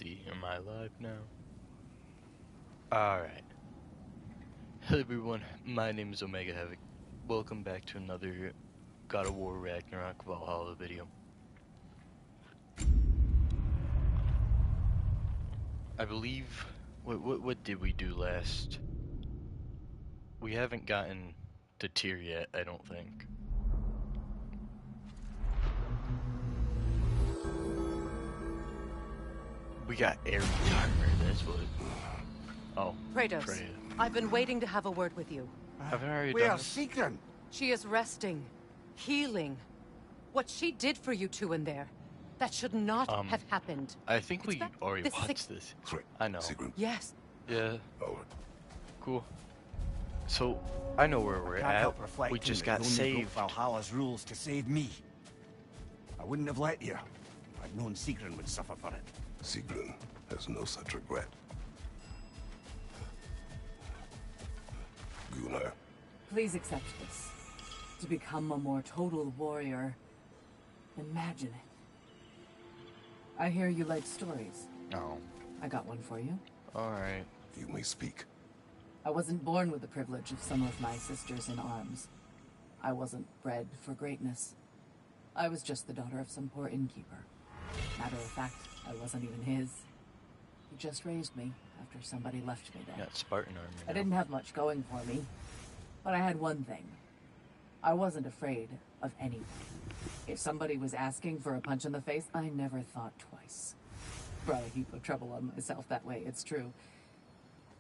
see. Am I live now? Alright. Hello everyone, my name is Omega Havoc. Welcome back to another God of War Ragnarok Valhalla video. I believe... What did we do last? We haven't gotten to tier yet, I don't think. We got air armor, that's what... Oh, Kratos, Freya. I've been waiting to have a word with you. Haven't I already We done are this? seeking. She is resting, healing. What she did for you two in there, that should not have happened. I think we back already this watched this. Sorry, I know. Sigrun. Yes. Yeah, Oh, cool. So, I know where we're can't at. help reflecting We just that got you only saved. broke Valhalla's rules to save me. I wouldn't have let you. I'd known Sigrun would suffer for it. Sigrun has no such regret. Gunnar, Please accept this. To become a more total warrior. Imagine it. I hear you like stories. Oh, I got one for you. alright. you may speak. I wasn't born with the privilege of some of my sisters in arms. I wasn't bred for greatness. I was just the daughter of some poor innkeeper. Matter of fact, I wasn't even his. He just raised me after somebody left me there. Got Spartan armor I now. didn't have much going for me, but I had one thing. I wasn't afraid of anyone. If somebody was asking for a punch in the face, I never thought twice. Brought a heap of trouble on myself that way, it's true.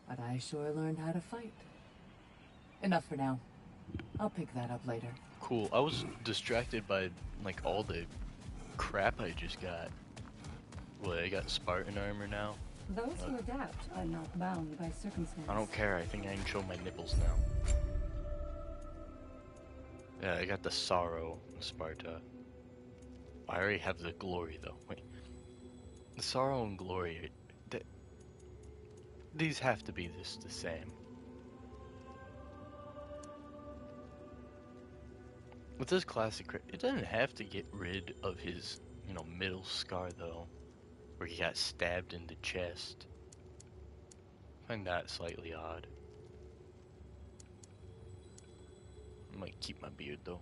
But I sure learned how to fight. Enough for now. I'll pick that up later. Cool. I was distracted by, like, all the crap I just got. What, I got Spartan armor now? Those who adapt are not bound by circumstance. I don't care, I think I can show my nipples now. Yeah, I got the Sorrow Sparta. I already have the Glory, though. Wait. The Sorrow and Glory, these have to be the same. With this classic, it doesn't have to get rid of his, middle scar, though. Where he got stabbed in the chest. I find that slightly odd. I might keep my beard though.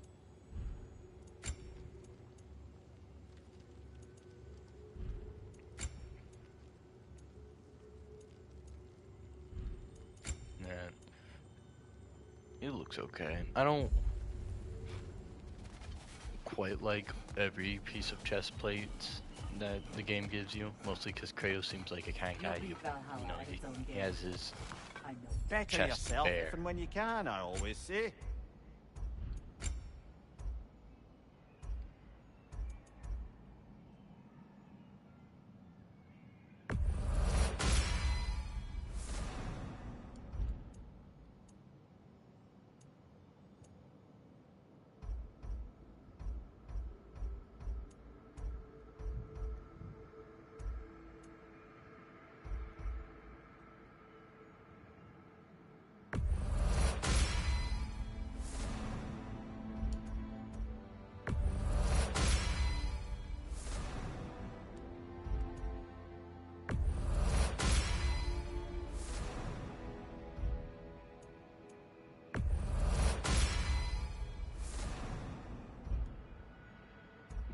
Yeah. It looks okay. I don't quite like every piece of chest plates that the game gives you, mostly because Kratos seems like a kind of guy who, he has his I know. Better Chest yourself bare. if and when you can, I always say.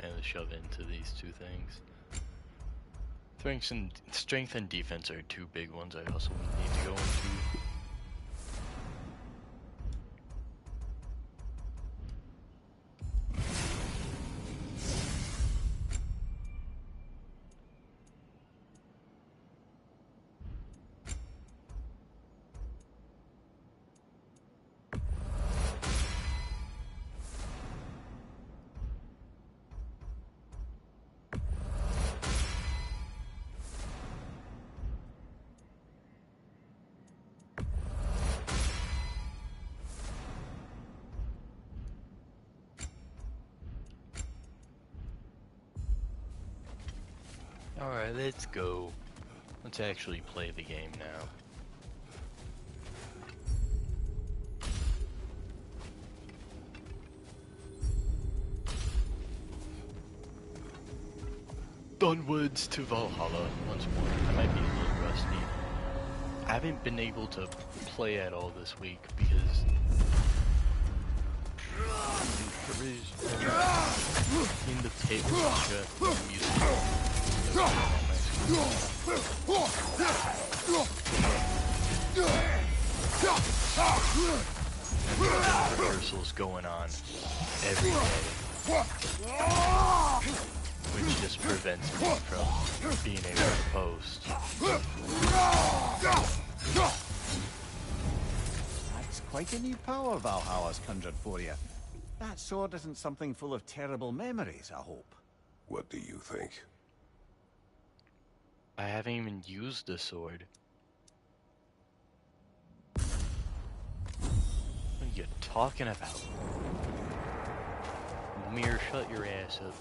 and shove into these two things. Strength and defense are two big ones I also need to go into. Alright, let's go. Let's actually play the game now. Onwards to Valhalla once more. I might be a little rusty. I haven't been able to play at all this week because in the table music. Rehearsals going on every day, which just prevents me from being able to post. That's quite a new power Valhalla's conjured for you. That sword isn't something full of terrible memories, I hope. What do you think? I haven't even used the sword. What are you talking about? Mir, shut your ass up.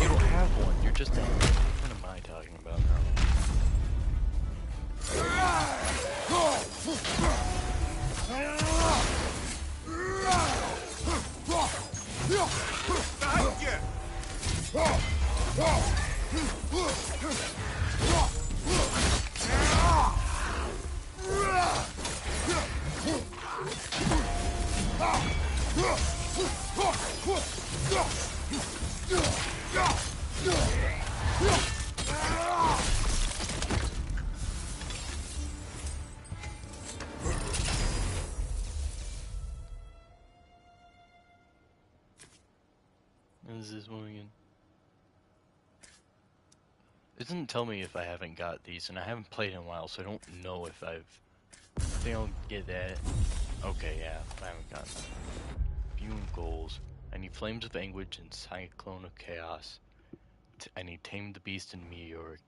You don't have one, you're just a... What am I talking about now? What is this one again? It doesn't tell me if I haven't got these, and I haven't played in a while, so I don't know if I've... I think I'll get that. Okay, yeah, I haven't gotten that. Viewing goals. I need Flames of Anguish and Cyclone of Chaos. I need Tame the Beast and Meteoric.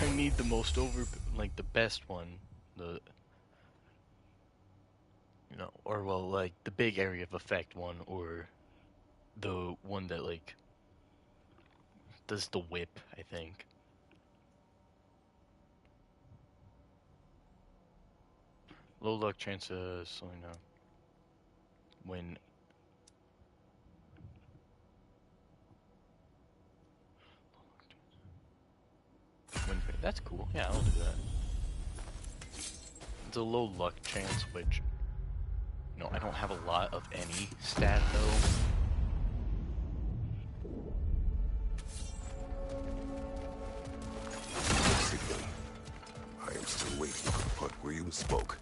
I need the most like the best one. The... You know, or well, like, the big area of effect one, or the one that, like, does the whip, I think. Low luck chance of slowing down. When... That's cool, yeah, I'll do that. It's a low luck chance, which... You know, I don't have a lot of any stat, though. I am still waiting for the part where you spoke.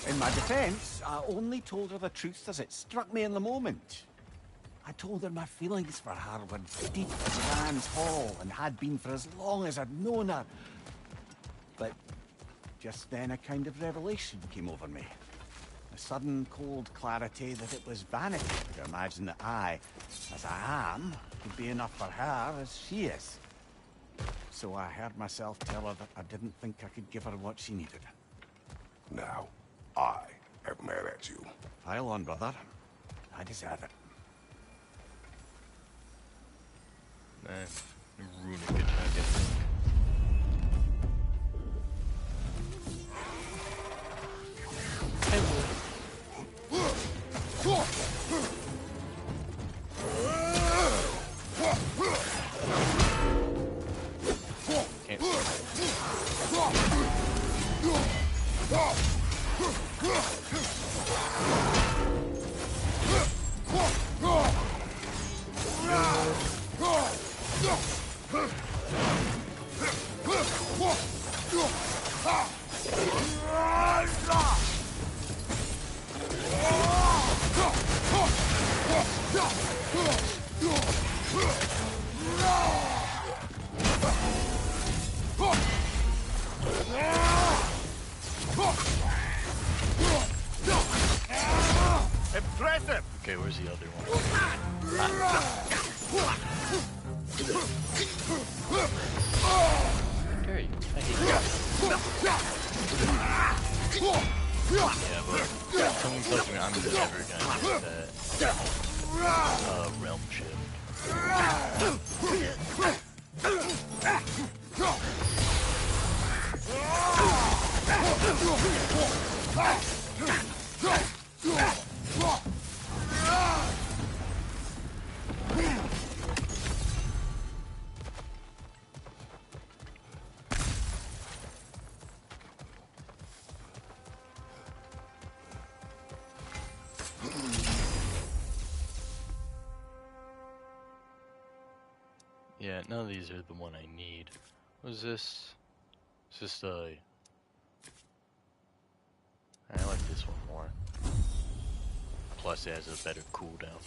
In my defense, I only told her the truth as it struck me in the moment. I told her my feelings for her were deep as Rand's Hall and had been for as long as I'd known her. But just then a kind of revelation came over me. A sudden cold clarity that it was vanity to imagine that I, as I am, could be enough for her as she is. So I heard myself tell her that I didn't think I could give her what she needed. Now, I am mad at you. Pile on, brother. I deserve it. Man, ruined a good time, I think. Impressive! Okay, where's the other one? There you go. I hate that. Yeah, but someone tells me I'm never gonna get that realm shift. Yeah, none of these are the one I need. What is this? It's just I like this one more. Plus it has a better cooldown.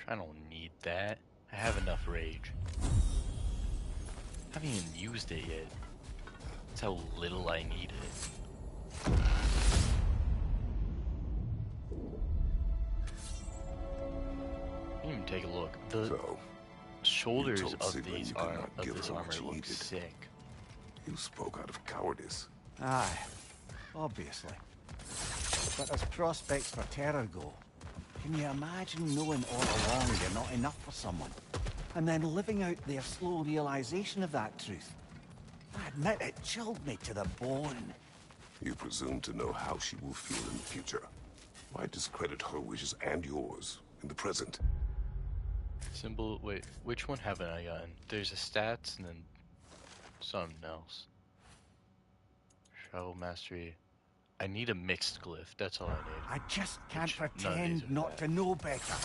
I don't need that. I have enough rage. I haven't even used it yet. That's how little I need it. Even take a look. The shoulders of these this armor look sick. You spoke out of cowardice. Aye, obviously. But as prospects for terror go, can you imagine knowing all along you're not enough for someone, and then living out their slow realization of that truth? I admit it chilled me to the bone. You presume to know how she will feel in the future. Why discredit her wishes and yours in the present? Symbol, wait, which one haven't I gotten? There's a stats and then something else. Travel mastery. I need a mixed glyph, that's all I need. I just can't pretend not to know better.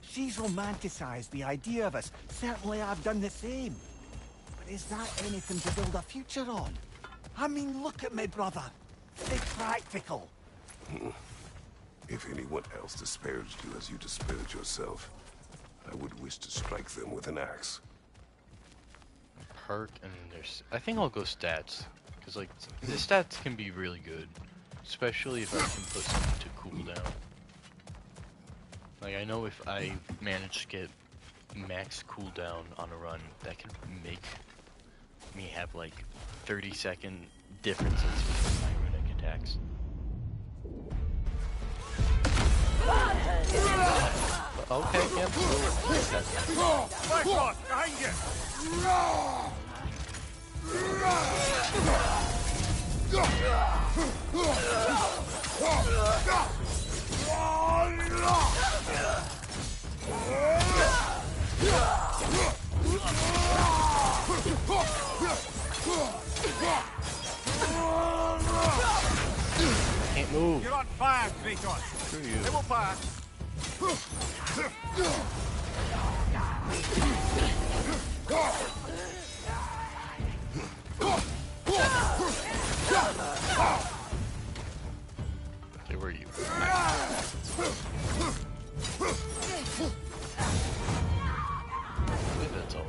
She's romanticized the idea of us. Certainly I've done the same. But is that anything to build a future on? I mean, look at me, brother. Stay practical. If anyone else disparaged you as you disparaged yourself, I would wish to strike them with an axe. Perk and there's... I think I'll go stats. Because, like, the stats can be really good. Especially if I can put something to cooldown. Like, I know if I manage to get max cooldown on a run, that can make me have, like, 30-second differences between my runic attacks. Okay, yep. Behind you! Can't move. You're on fire, Kratos. Screw you. They will pass. Okay, where are you? I think that's all.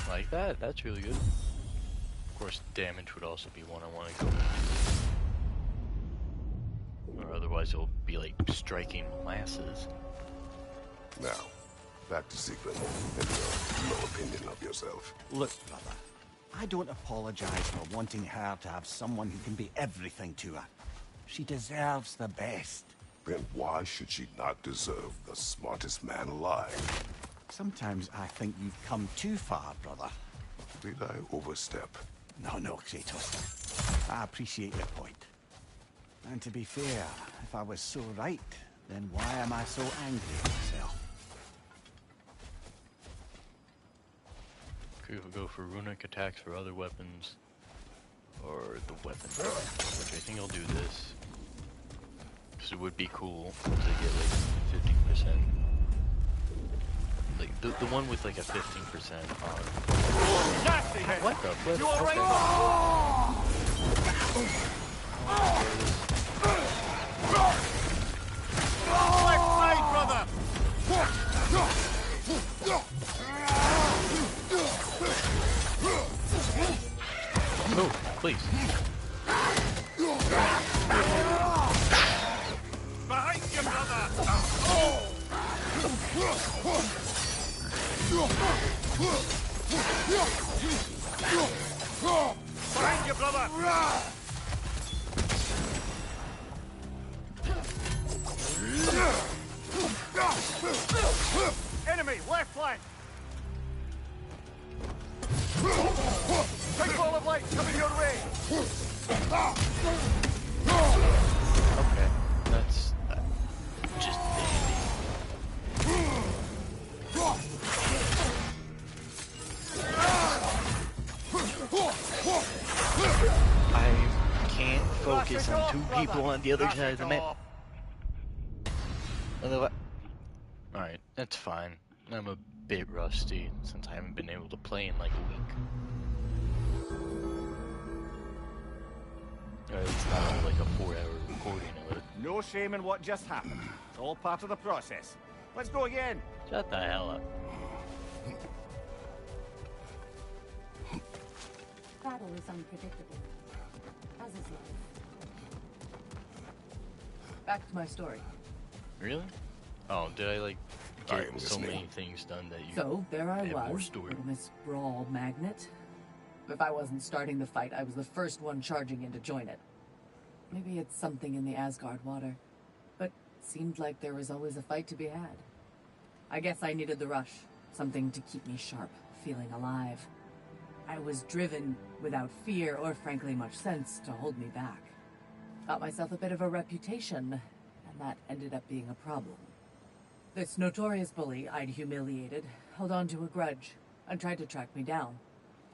Like that? That's really good. Of course, damage would also be one I want to go into. Or otherwise it'll be like striking molasses. Now, back to Siegfried and your low opinion of yourself. Look, brother, I don't apologize for wanting her to have someone who can be everything to her. She deserves the best. Then why should she not deserve the smartest man alive? Sometimes I think you've come too far, brother. Did I overstep? No, Kratos. I appreciate your point. And to be fair, if I was so right, then why am I so angry at myself? Could we go for runic attacks for other weapons? Or the weapon, which I think I'll do this. Because it would be cool to get like 50%. Like the one with like a 15% on. What the flip? You alright? Left side, brother! Move, please. Behind you, brother! Behind you, brother! Enemy, left flank! Big ball of light coming your way! Okay, that's just dandy. I can't focus on two people on the other side of the map. Otherwise, alright, that's fine. I'm a bit rusty since I haven't been able to play in like a week. It's not like a 4-hour recording of it. No shame in what just happened. It's all part of the process. Let's go again. Shut the hell up. Battle is unpredictable, as is life. Back to my story. Really? Oh, did I like I get am so listening. many things done that you So, there I had more was, story? little Miss Brawl Magnet. If I wasn't starting the fight, I was the first one charging in to join it. Maybe it's something in the Asgard water, but it seemed like there was always a fight to be had. I guess I needed the rush, something to keep me sharp, feeling alive. I was driven without fear or frankly much sense to hold me back. Got myself a bit of a reputation, and that ended up being a problem. This notorious bully I'd humiliated held on to a grudge and tried to track me down.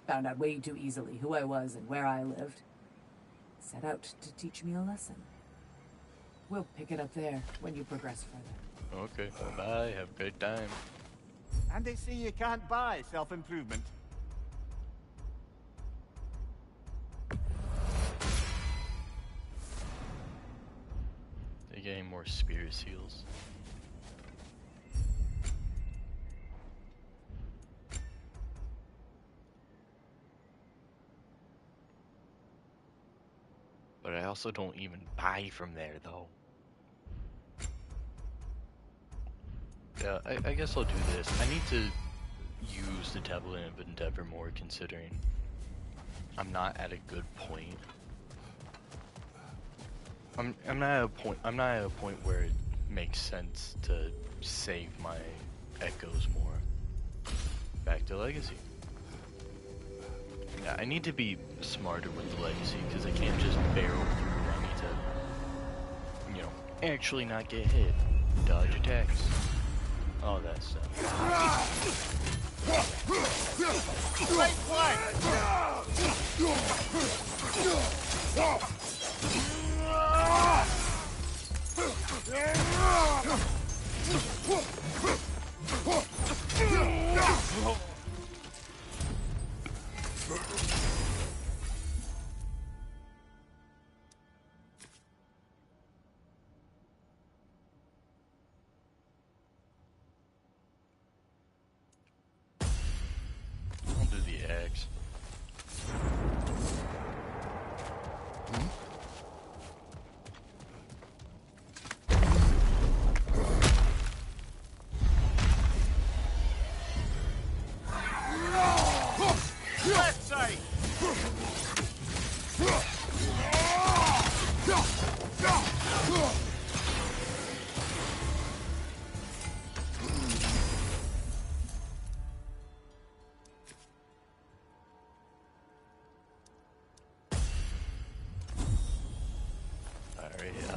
Found out way too easily who I was and where I lived. Set out to teach me a lesson. We'll pick it up there when you progress further. Okay, bye, have a great time. And they say you can't buy self-improvement. They get any more spirit seals? But I also don't even buy from there, though. Yeah, I guess I'll do this. I need to use the tablet of Endeavor more, considering I'm not at a good point. I'm not at a point. I'm not at a point where it makes sense to save my echoes more. Back to Legacy. Yeah, I need to be smarter with the Legacy because I can't just barrel through. I need to, you know, actually not get hit, dodge attacks, all that stuff. I'll do the axe. Left side! Alright, yeah.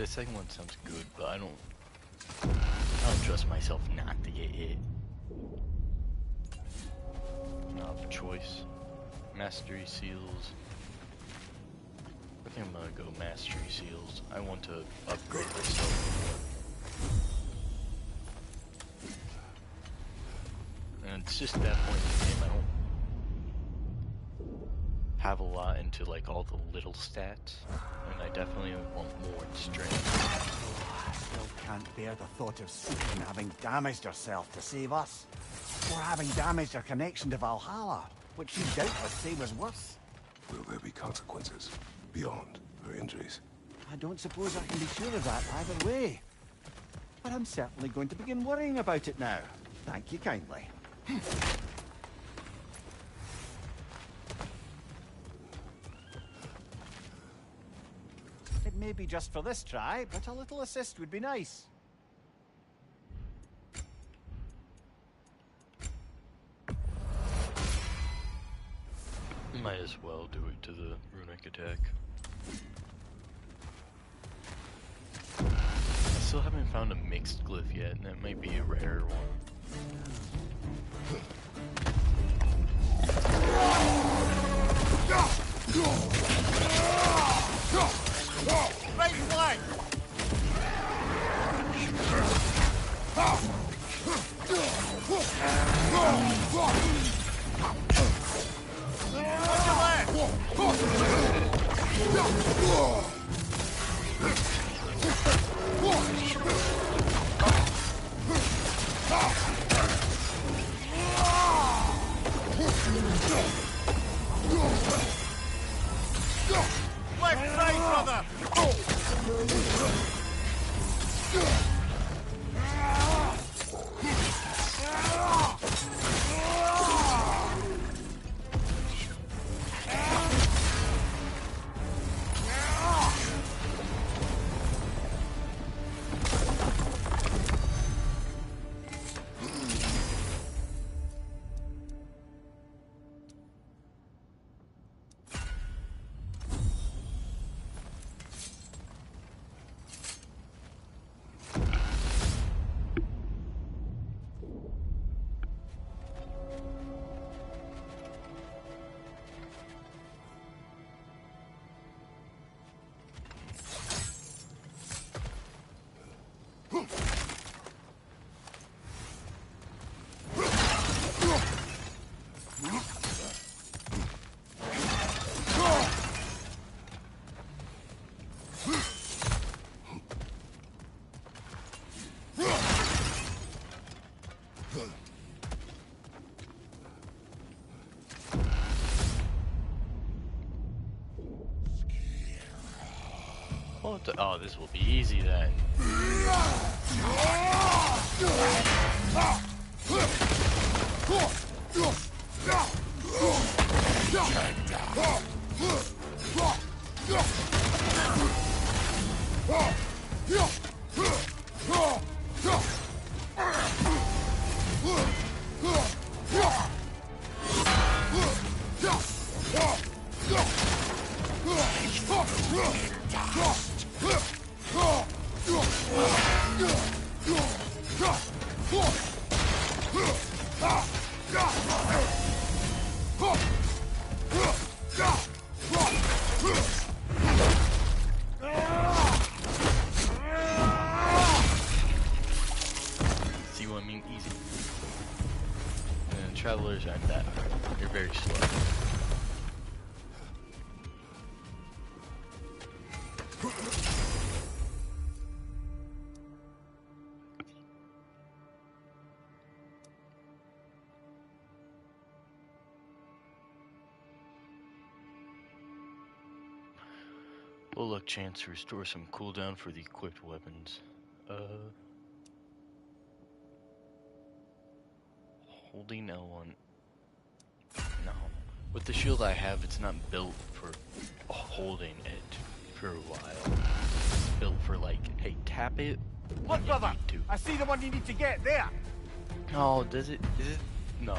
the second one sounds good, but I don't trust myself not to get hit. Not a choice. Mastery seals. I think I'm gonna go mastery seals. I want to upgrade myself. And it's just that point in the game I don't have a lot into like all the little stats, and I definitely want more in strength. I still can't bear the thought of Seeking having damaged herself to save us. Or having damaged her connection to Valhalla, which she doubtless say was worse. Will there be consequences beyond her injuries? I don't suppose I can be sure of that either way. But I'm certainly going to begin worrying about it now. Thank you kindly. It may be just for this try, but a little assist would be nice. Might as well do it to the runic attack. I still haven't found a mixed glyph yet, and that might be a rare one. Right flank! Left side, brother! Oh, this will be easy then. See what I mean? Easy. And travelers aren't that hard. They're very slow. Low luck chance to restore some cooldown for the equipped weapons. Holding L1. No. With the shield I have, it's not built for holding it for a while. It's built for like, hey, tap it when Look, you brother! need to. I see the one you need to get there! No, does it? Is it? No.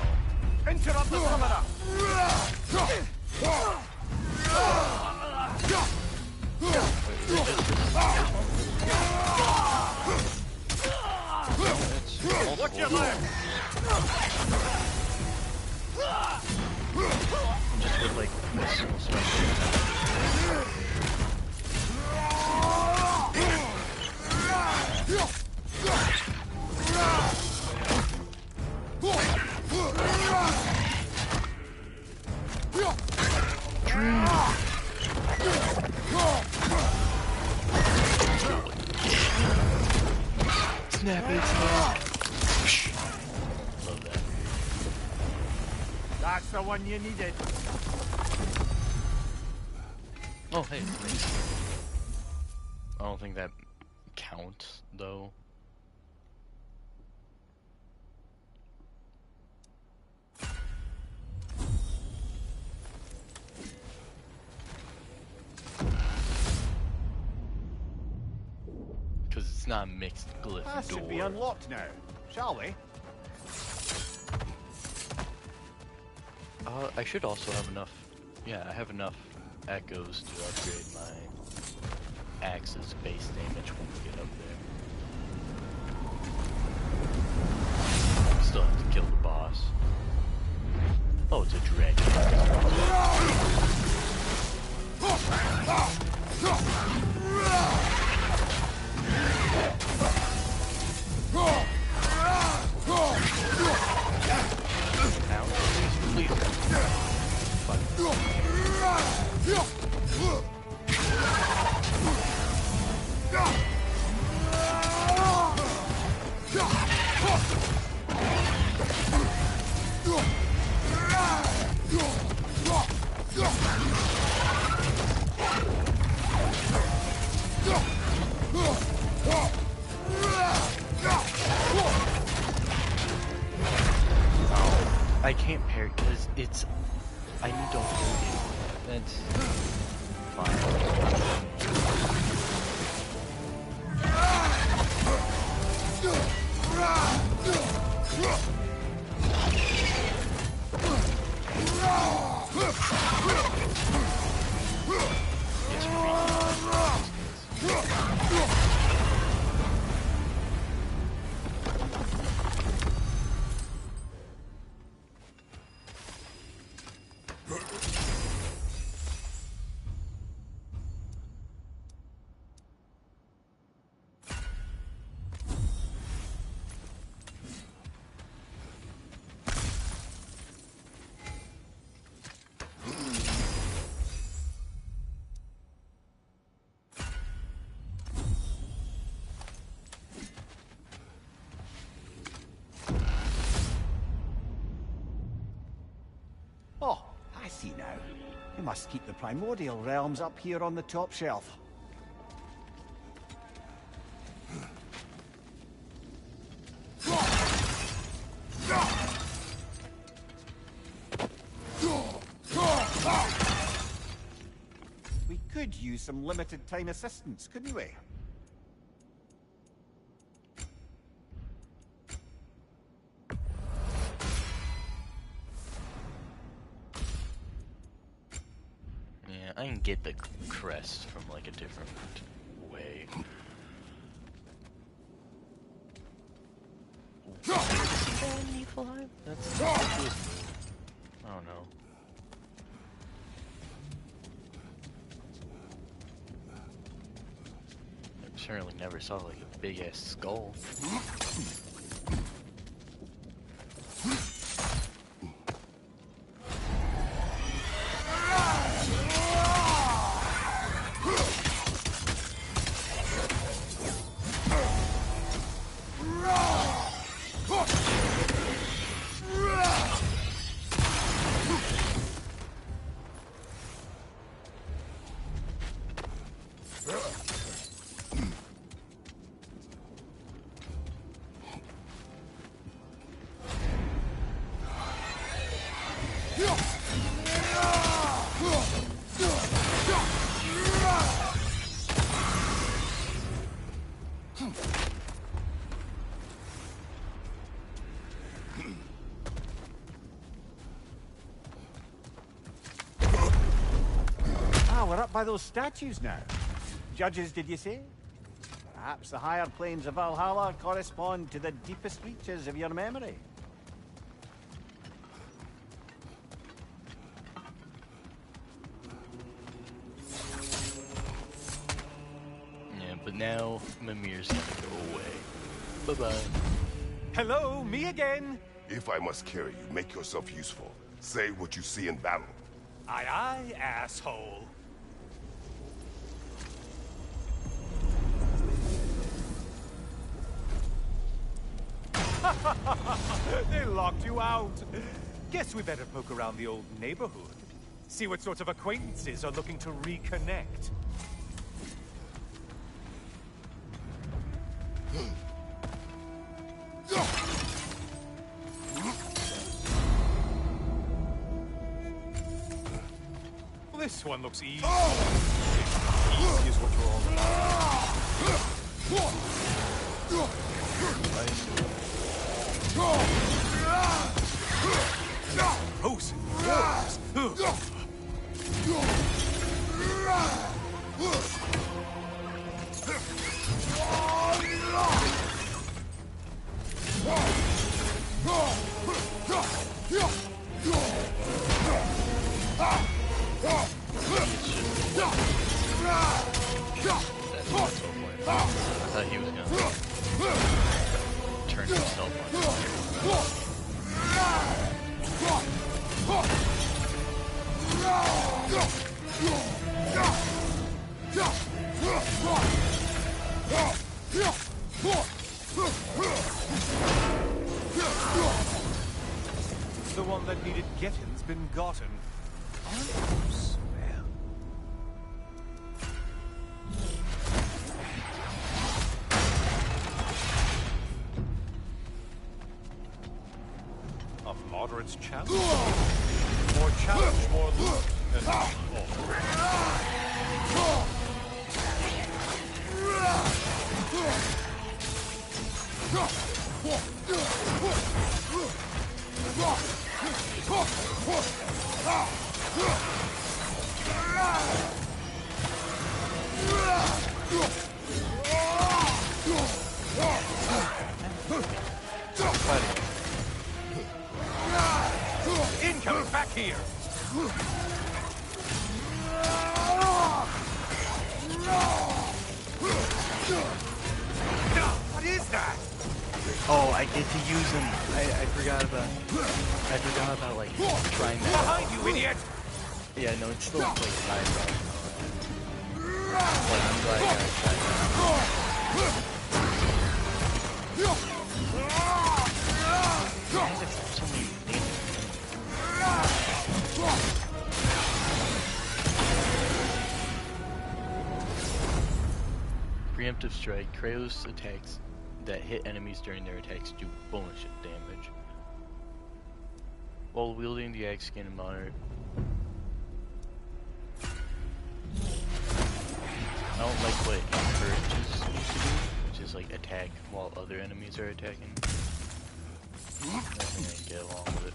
Interrupt the summoner! Watch your leg! Just with like missile special. Snap it, snap. Love that. That's the one you needed. Oh, hey, thanks. I don't think that counts, though. Because it's not a mixed glyph That door. should be unlocked now, shall we? I should also have enough. Yeah, I have enough echoes to upgrade my axe's base damage when we get up there. Still have to kill the boss. Oh, it's a dragon. Now, please. I can't parry because it's. I need to hold it. That's fine. Oh, I see now. You must keep the primordial realms up here on the top shelf. We could use some limited time assistance, couldn't we? Yeah, I can get the crest from like a different way. That's I don't know. I certainly never saw like a big ass skull. We're up by those statues now. judges, did you say? Perhaps the higher planes of Valhalla correspond to the deepest reaches of your memory. Yeah, but now Mimir's gonna go away. Bye-bye. Hello, me again. If I must carry you, make yourself useful. Say what you see in battle. Aye, aye, asshole. They locked you out. Guess we better poke around the old neighborhood. See what sort of acquaintances are looking to reconnect. This one looks easy. Easy is what you're all about. Frozen waters. I thought he was gonna turn himself on. The one that needed getting's been gotten. Aren't you swell? A moderate's challenge? More challenge, more loot, and incoming back here! What is that? Oh, I get to use him. I forgot about like trying that. Behind you, idiot! Yeah, no, it's still like time. Like I'm glad I got to try that. So many Preemptive strike. Kratos attacks that hit enemies during their attacks do bonus damage. While wielding the axe, gain a moderate. I don't like what it encourages you to do, which is like attack while other enemies are attacking. I think I can get along with it.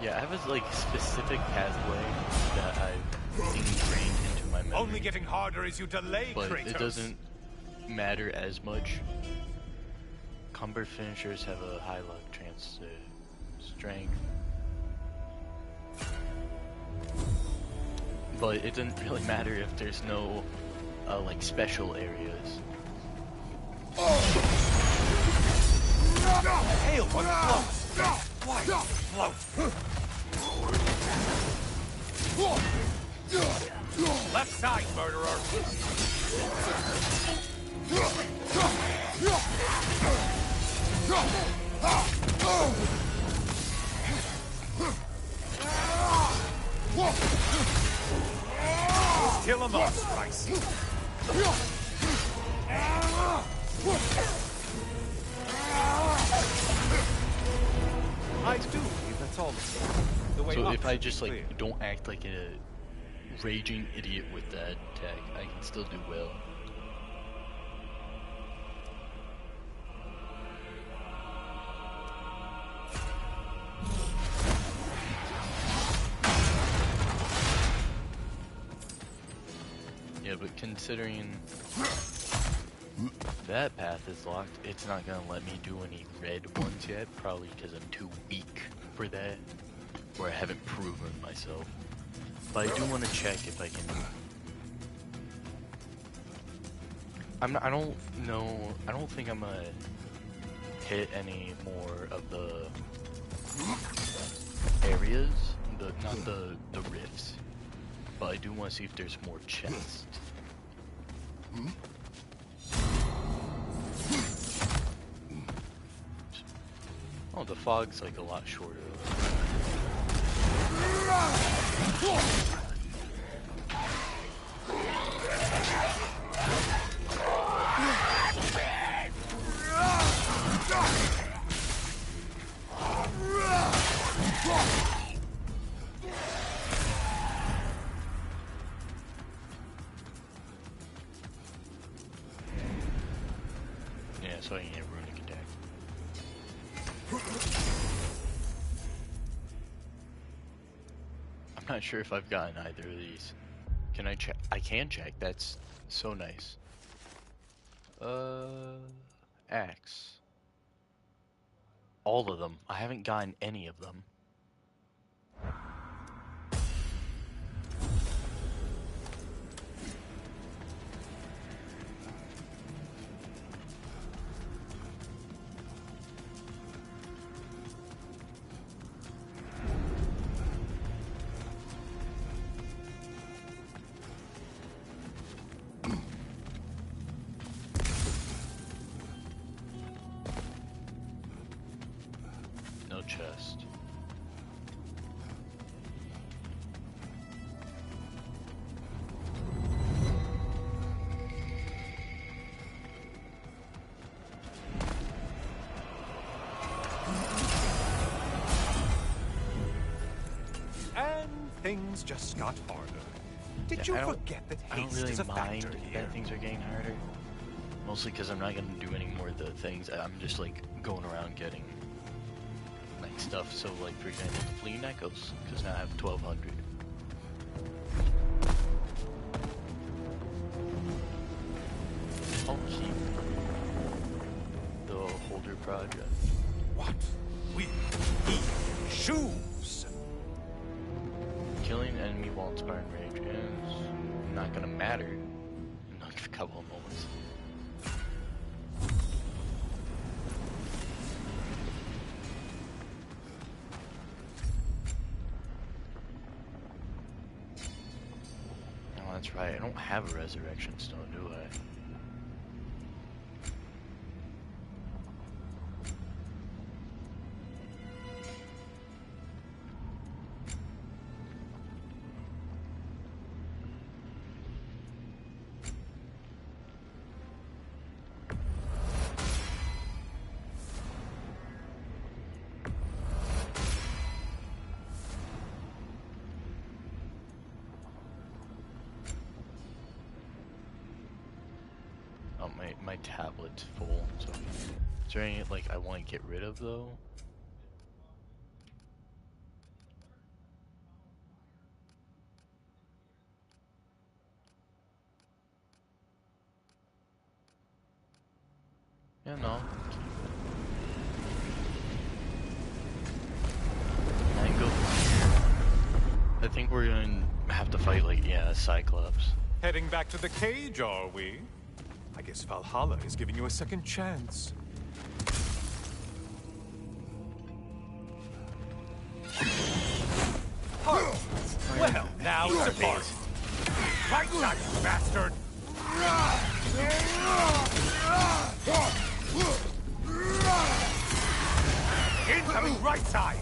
Yeah, I have a like specific pathway that I've ingrained into my memory. Only getting harder as you delay, But Kratos. it doesn't matter as much. Combat finishers have a high luck chance to strength. But it doesn't really matter if there's no like special areas. Hail one floats! White float! Left side, murderer! Still a monster, I see. I do believe that's all. The way So up if I should be just like clear. don't act like a raging idiot with that attack, I can still do well. Yeah, but considering that path is locked, it's not gonna let me do any red ones yet, probably because I'm too weak for that, or I haven't proven myself. But I do want to check if I can. I don't know. I don't think I'm gonna hit any more of the areas, not the rifts. But I do want to see if there's more chests. Oh, the fog's like a lot shorter. Yeah, so I can get runic attack. I'm not sure if I've gotten either of these. Can I check? I can check. That's so nice. Axe. All of them. I haven't gotten any of them. No chest. And things just got harder. Did you forget that I don't haste really is a mind factor here? that things are getting harder. Mostly because I'm not going to do any more of the things. I'm just like going around getting like stuff. So like for example the fleeing echoes, because now I have 1200. I'll keep the holder project. What will he choose? Killing enemy while inspiring rage is not gonna matter in a couple of moments. Oh, that's right. I don't have a resurrection stone, do I? Oh, my tablet's full, so is there any, like, I want to get rid of, though? Yeah, no. I can go from here. I think we're gonna have to fight, like, yeah, Cyclops. Heading back to the cage, are we? I guess Valhalla is giving you a second chance. Well, now it's a part. Right side, you bastard! Incoming right side!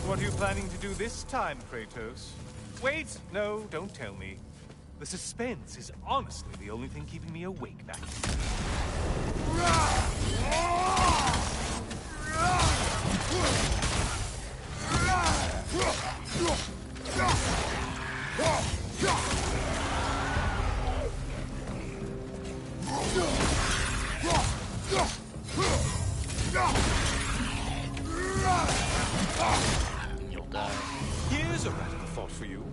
What are you planning to do this time, Kratos? Wait, no, don't tell me. The suspense is honestly the only thing keeping me awake back You'll die. Here's a radical thought for you.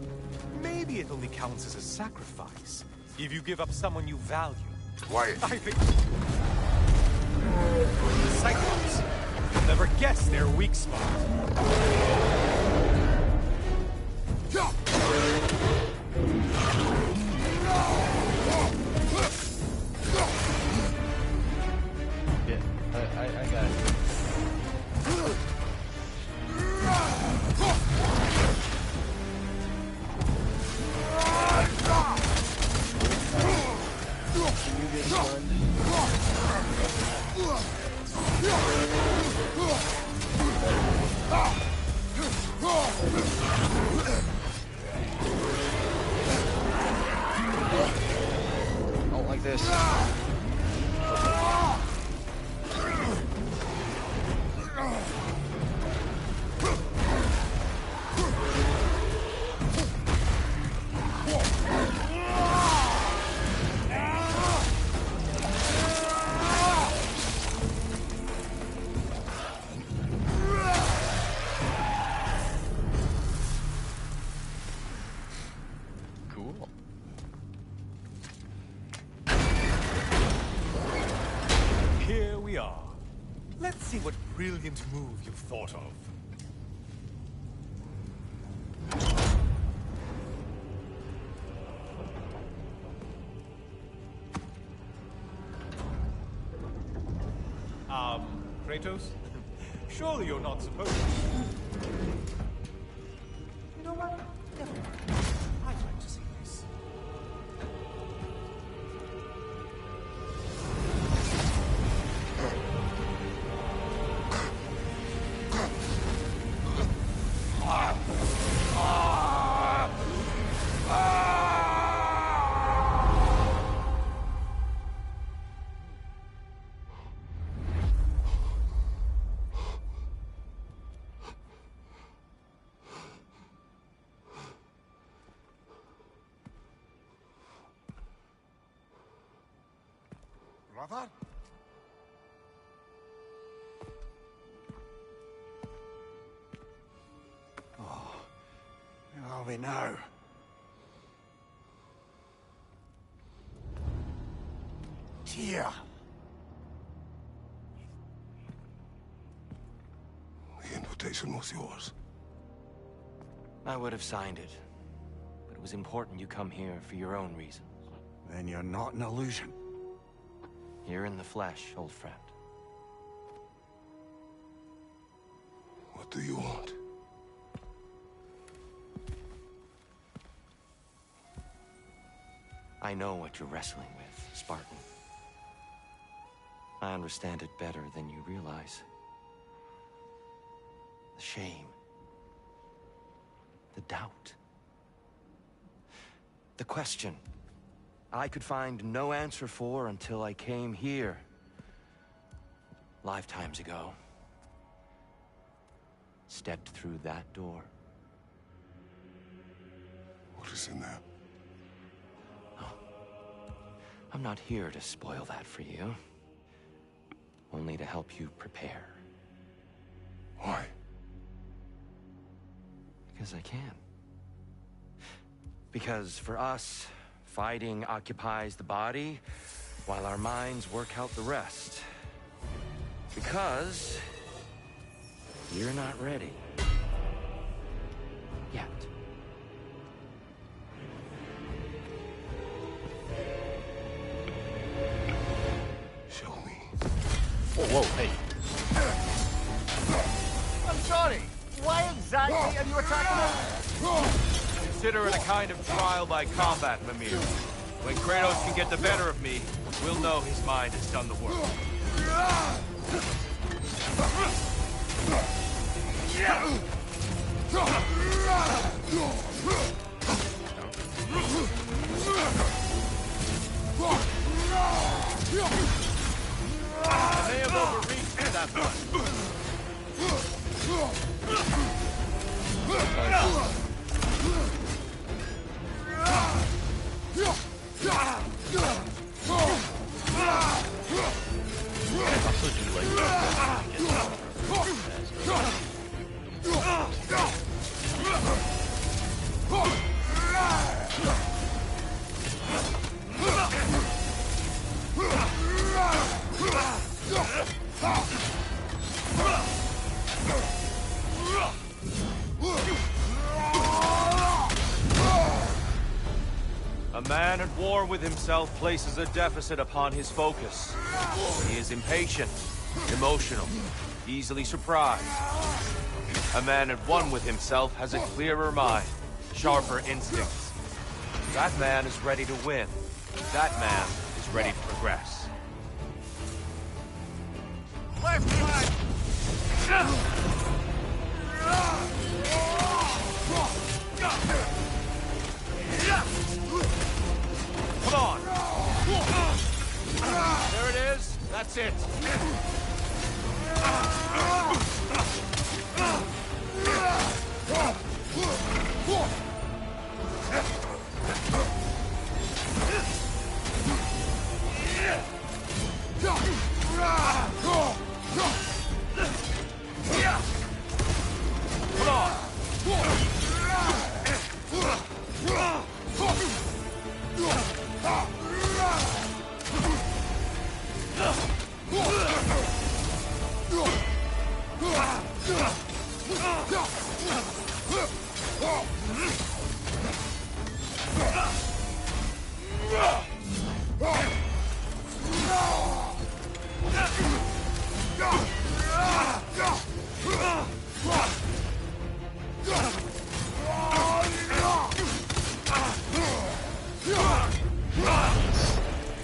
Maybe it only counts as a sacrifice if you give up someone you value. Quiet. I think... Cyclops. You'll never guess their weak spot. Yeah, I got it. Can you get stunned? I don't like this. Cool. Here we are. Let's see what brilliant move you've thought of. Kratos? Surely you're not supposed to. You know what? Never mind. I'd like to see this. Brother? Oh, where are we now? Tyr! The invitation was yours. I would have signed it, but it was important you come here for your own reasons. Then you're not an illusion. You're in the flesh, old friend. What do you want? I know what you're wrestling with, Spartan. I understand it better than you realize. The shame. The doubt. The question I could find no answer for until I came here. Lifetimes ago. Stepped through that door. What is in there? I'm not here to spoil that for you. Only to help you prepare. Why? Because I can. Because for us, fighting occupies the body, while our minds work out the rest. Because you're not ready. Yet. Show me. Whoa, hey. I'm sorry! Why exactly are you attacking us? Consider it a kind of trial by combat, Mimir. When Kratos can get the better of me, we'll know his mind has done the work. A man at war with himself places a deficit upon his focus. He is impatient, emotional, easily surprised. A man at one with himself has a clearer mind, sharper instincts. That man is ready to win. That man is ready to progress. Left side! Come on! There it is. That's it. Come on!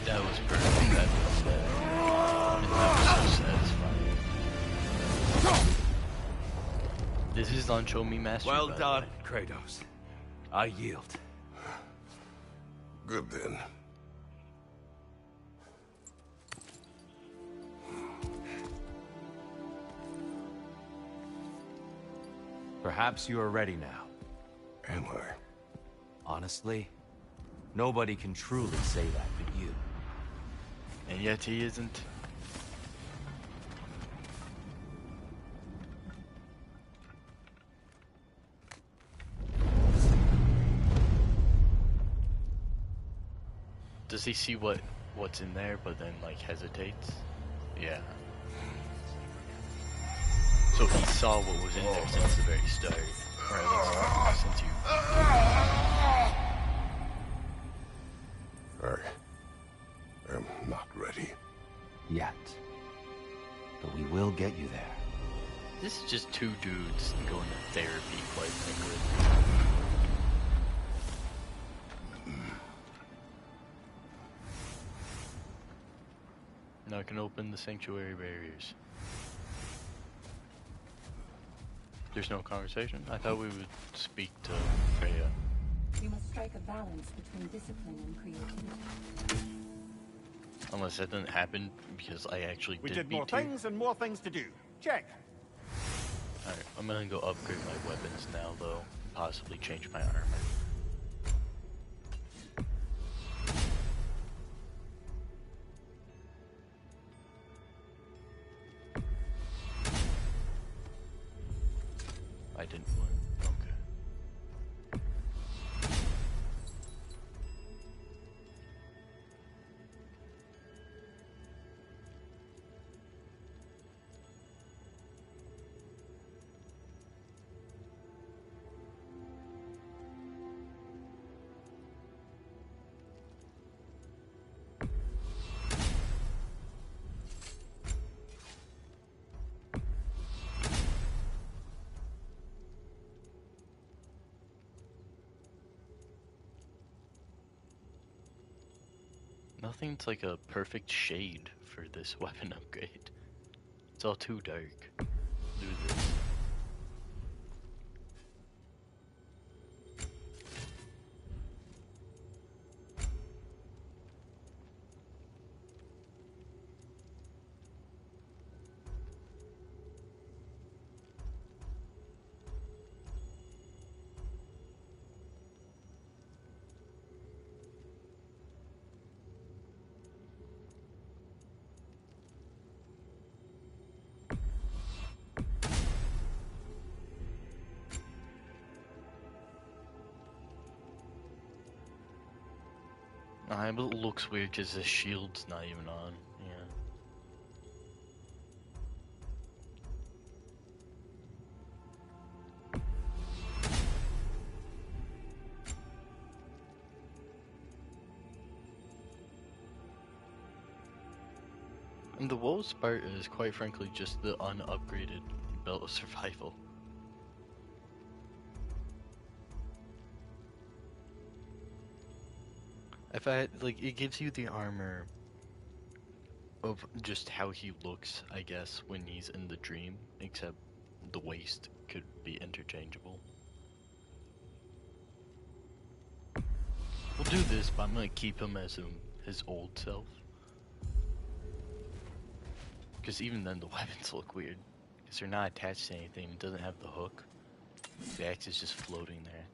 That was perfect. That was and that was so satisfying. This is on Show Me Master. Well done, Kratos. I yield. Good then. Perhaps you are ready now. Am I? Honestly, nobody can truly say that but you. And yet he isn't. Does he see what's in there, but then like hesitates? Yeah. So he saw what was in there since the very start, or at least since you. I am not ready. Yet. But we will get you there. This is just two dudes going to therapy, quite frankly. Now I can open the sanctuary barriers. There's no conversation? I thought we would speak to Freya. We must strike a balance between discipline and creativity. Unless that didn't happen because I actually We did did beat more two. things and more things to do. Check. Alright, I'm gonna go upgrade my weapons now though. Possibly change my armor. I didn't win. Okay. Nothing's like a perfect shade for this weapon upgrade. It's all too dark. Do this. But it looks weird because the shield's not even on. Yeah. And the Woe Sparta is quite frankly just the unupgraded Belt of Survival. If I had, like, it gives you the armor of just how he looks, I guess, when he's in the dream, except the waist could be interchangeable. We'll do this, but I'm gonna keep him as his old self. Because even then the weapons look weird. Because they're not attached to anything, it doesn't have the hook. The axe is just floating there.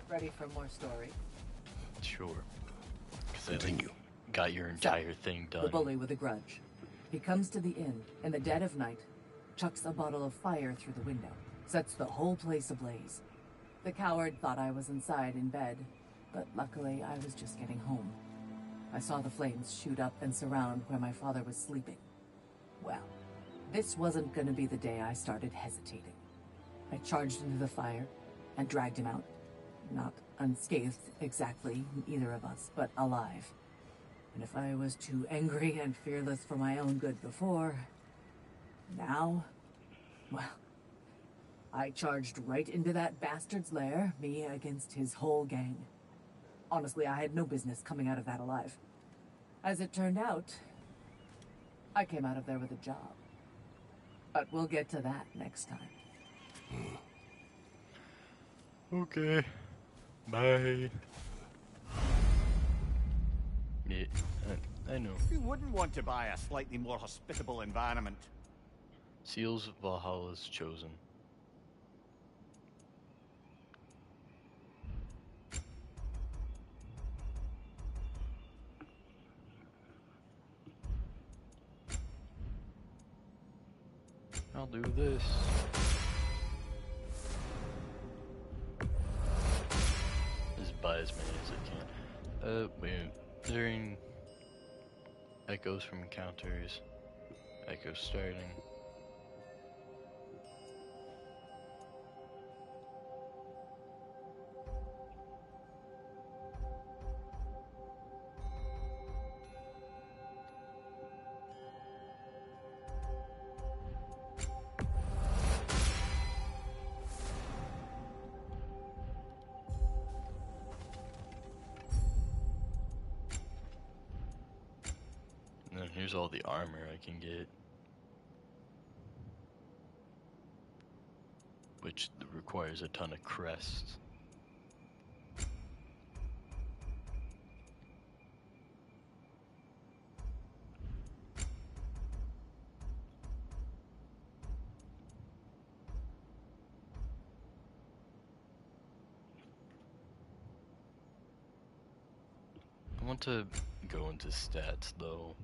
Ready for more story? Sure. Because Continue. Got your entire thing done. The bully with a grudge. He comes to the inn in the dead of night, chucks a bottle of fire through the window, sets the whole place ablaze. The coward thought I was inside in bed, but luckily I was just getting home. I saw the flames shoot up and surround where my father was sleeping. Well, this wasn't going to be the day I started hesitating. I charged into the fire and dragged him out. Not unscathed exactly, either of us, but alive. And if I was too angry and fearless for my own good before, now, well, I charged right into that bastard's lair, me against his whole gang. Honestly, I had no business coming out of that alive. As it turned out, I came out of there with a job. But we'll get to that next time. Okay. Bye. Yeah, I know. Who wouldn't want to buy a slightly more hospitable environment? Seals of Valhalla's chosen. I'll do this. Just buy as many as I can. Wait. During echoes from encounters, echoes starting. And then here's all the armor I can get. Which requires a ton of crests. I want to go into stats though.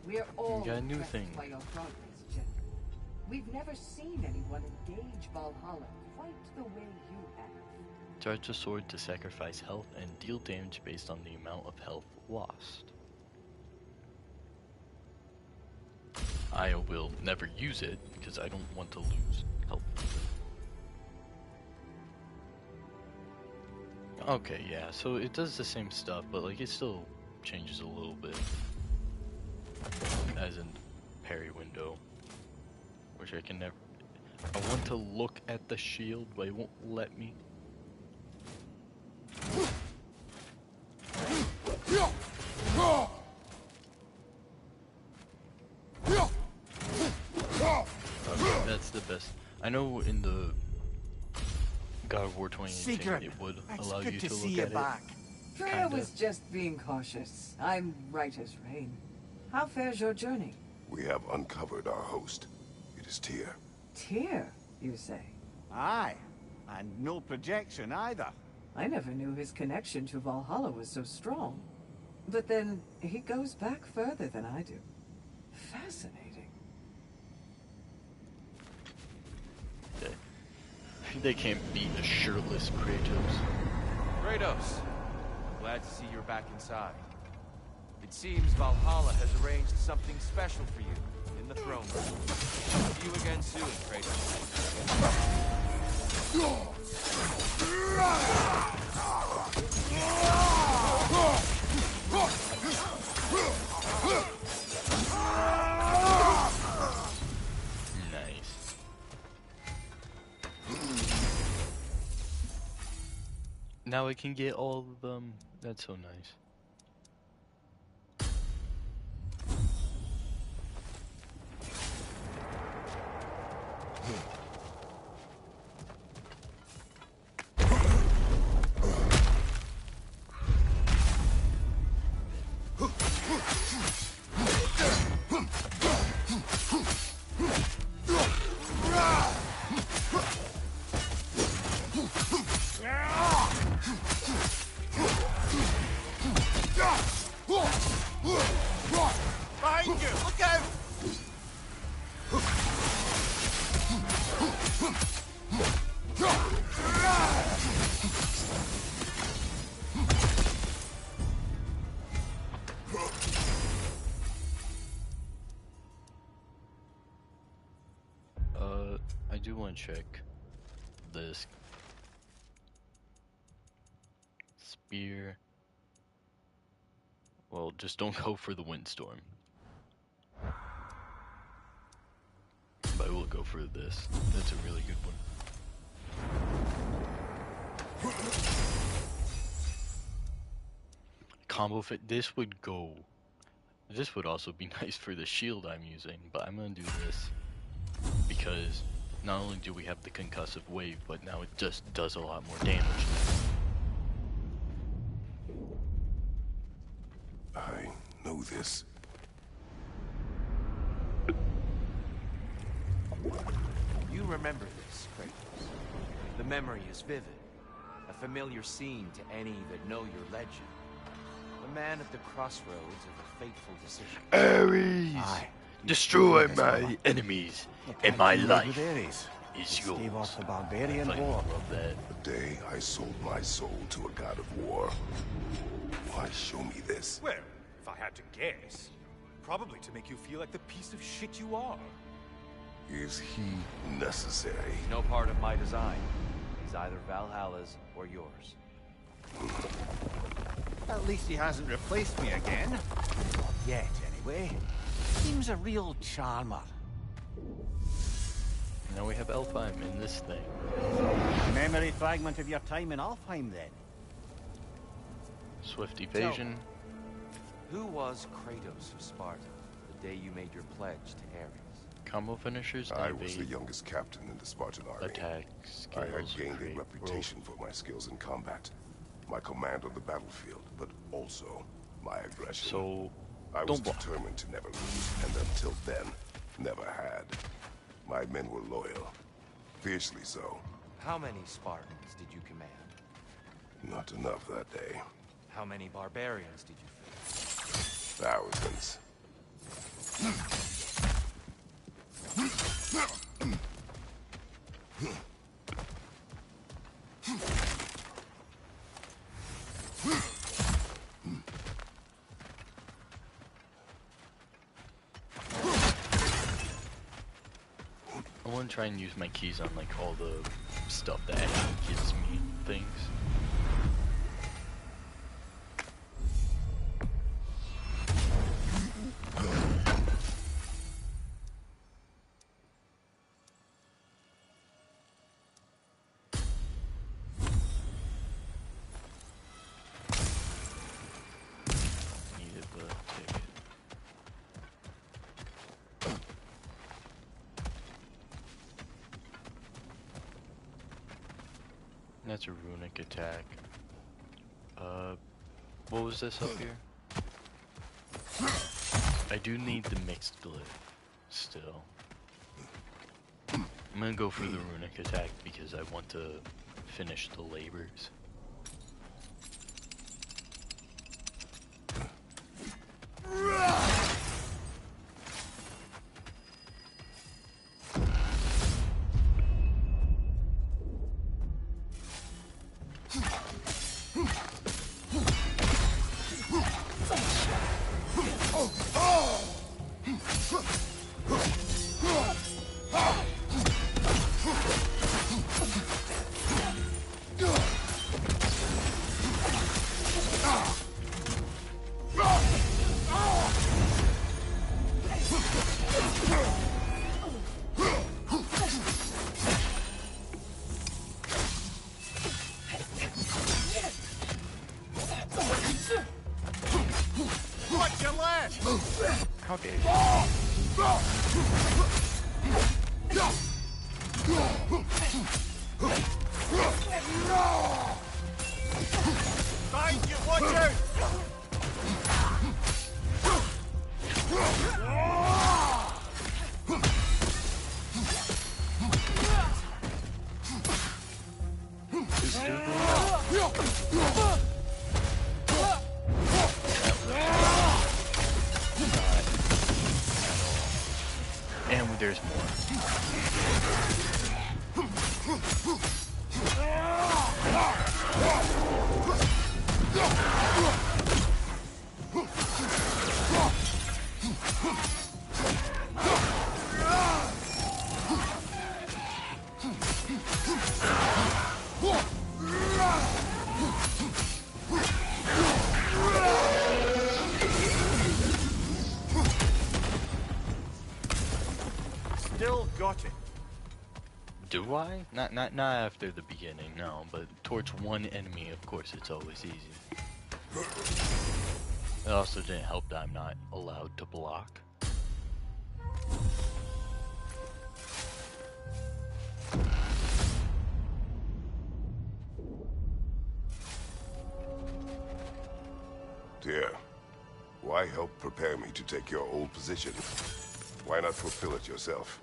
We're all got a new impressed thing. by your progress, Jen. We've never seen anyone engage Valhalla quite the way you have. Charge the sword to sacrifice health and deal damage based on the amount of health lost. I will never use it because I don't want to lose health. Okay, yeah, so it does the same stuff, but like it still changes a little bit. As in parry window, which I can never. I want to look at the shield, but it won't let me. That's the best. I know in the God of War 2018 Secret. it would It's allow good you to to see look you at it. back. Freya Kinda. was just being cautious. I'm right as rain. How fares your journey? We have uncovered our host. It is Tyr. Tyr? you say? Aye, and no projection either. I never knew his connection to Valhalla was so strong. But then, he goes back further than I do. Fascinating. They can't beat a shirtless Kratos. Kratos, I'm glad to see you're back inside. It seems Valhalla has arranged something special for you in the throne room. See you again soon, Kratos. Nice. Now I can get all of them. That's so nice. Behind you! Look out! I do want to check this spear. Well, just don't go for the windstorm. But I will go for this. That's a really good one. Combo fit. This would go. This would also be nice for the shield I'm using, but I'm gonna do this because not only do we have the concussive wave, but now it just does a lot more damage. I know this. You remember this, Kratos. The memory is vivid. A familiar scene to any that know your legend. The man at the crossroads of a fateful decision. Ares! Aye. Destroy my enemies, and my life Ares. is Stave yours. off the barbarian I war. love that. The day I sold my soul to a god of war. Why show me this? Well, if I had to guess, probably to make you feel like the piece of shit you are. Is he necessary? No part of my design. He's either Valhalla's or yours. At least he hasn't replaced me again. Not yet, anyway. Seems a real charmer. Now we have Elfheim in this thing. Memory fragment of your time in Alfheim, then. Swift evasion. Who was Kratos of Sparta the day you made your pledge to Ares? Combo finishers. I was the evade, youngest captain in the Spartan army. attack, I had skills, gained a create, reputation for my skills in combat, my command on the battlefield, but also my aggression. So, I was don't block. determined to never lose, and until then, never had. My men were loyal, fiercely so. How many Spartans did you command? Not enough that day. How many barbarians did you face? Thousands. I want to try and use my keys on like all the stuff that actually gives me things. Needed the ticket. That's a runic attack. What was this up here? I do need the mixed glyph still. I'm gonna go for the runic attack because I want to finish the labors. How dare you? Find you, watch out! This dude will and there's more. Still got it. Do I? Not after the beginning, no, but towards one enemy, of course, it's always easy. It also didn't help that I'm not allowed to block. Dear, why help prepare me to take your old position? Why not fulfill it yourself?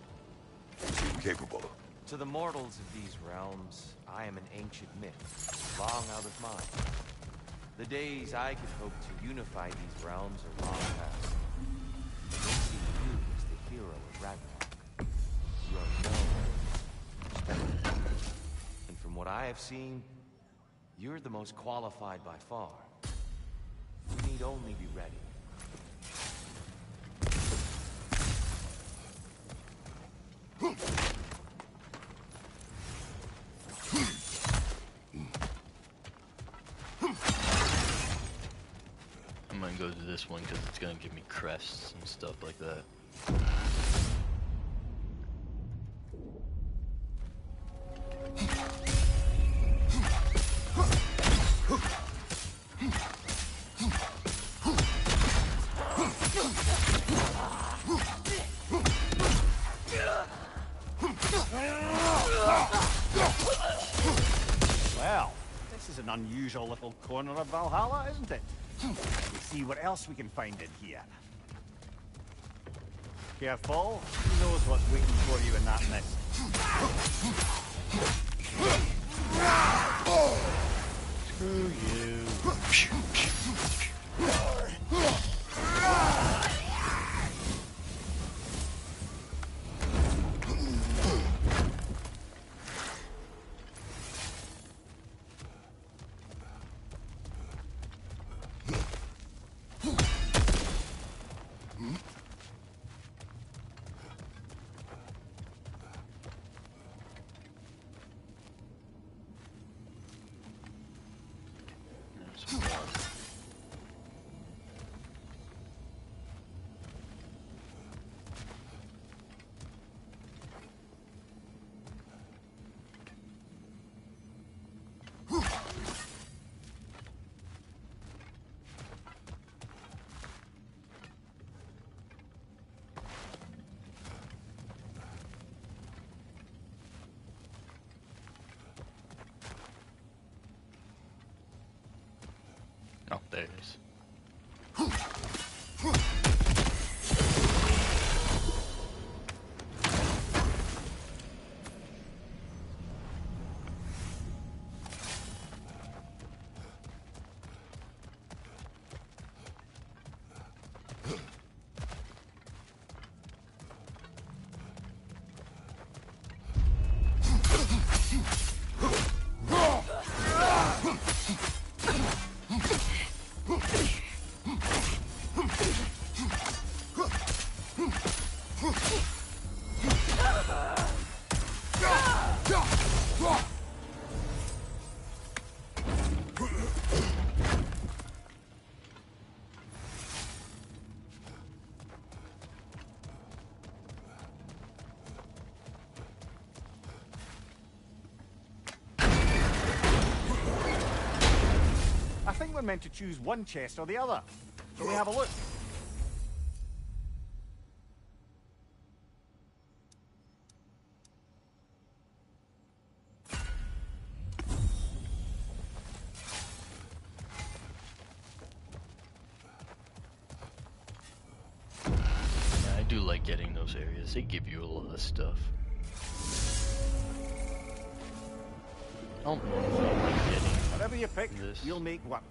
You seem capable. To the mortals of these realms, I am an ancient myth, long out of mind. The days I could hope to unify these realms are long past. I see you as the hero of Ragnarok. You are known, respected, and from what I have seen, you're the most qualified by far. We need only be ready. I'm gonna go to this one because it's gonna give me crests and stuff like that. Well, this is an unusual little corner of Valhalla, isn't it? Let's see what else we can find in here. Careful, who knows what's waiting for you in that mist. Screw you. Oh, there it is. I think we're meant to choose one chest or the other. Shall we have a look? Yeah, I do like getting those areas. They give you a lot of stuff. I don't know if I like getting Whatever you pick, this you'll make work.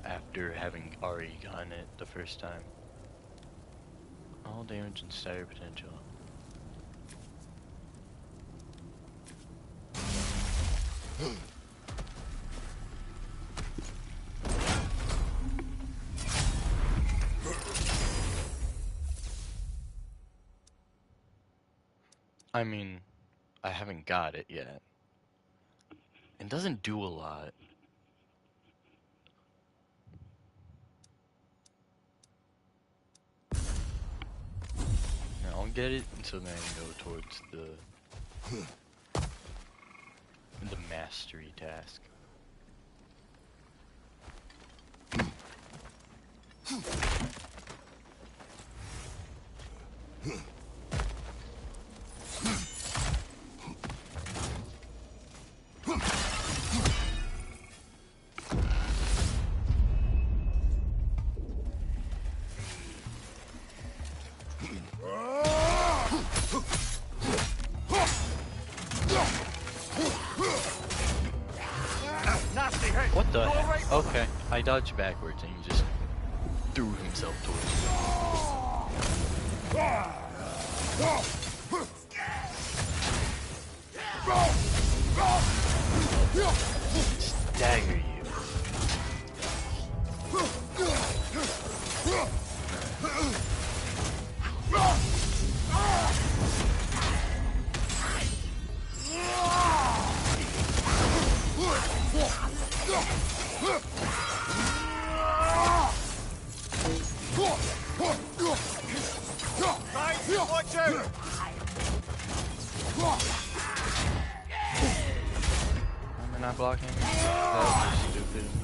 after having already gotten it the first time. All damage and stagger potential. I mean, I haven't got it yet. It doesn't do a lot. Now, I'll get it and so then go towards the mastery task. What the heck? Okay, I dodged backwards and he just threw himself towards me. Stagger you. Watch out! Am I not blocking? That was stupid of me.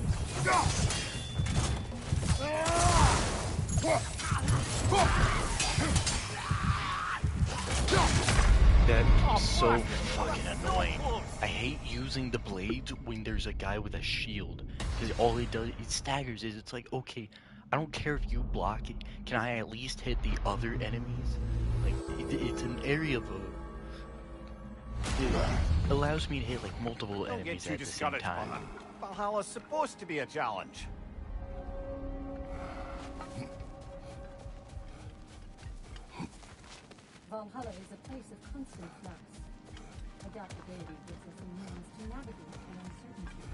That's so fucking annoying. I hate using the blades when there's a guy with a shield. Because all it does, it staggers it. It's like, okay, I don't care if you block it. Can I at least hit the other enemies? Like, it's an area of a... It allows me to hit, like, multiple enemies at the same time. Valhalla's supposed to be a challenge. Valhalla is a place of constant flux. Adaptability gives us a means to navigate through uncertainty.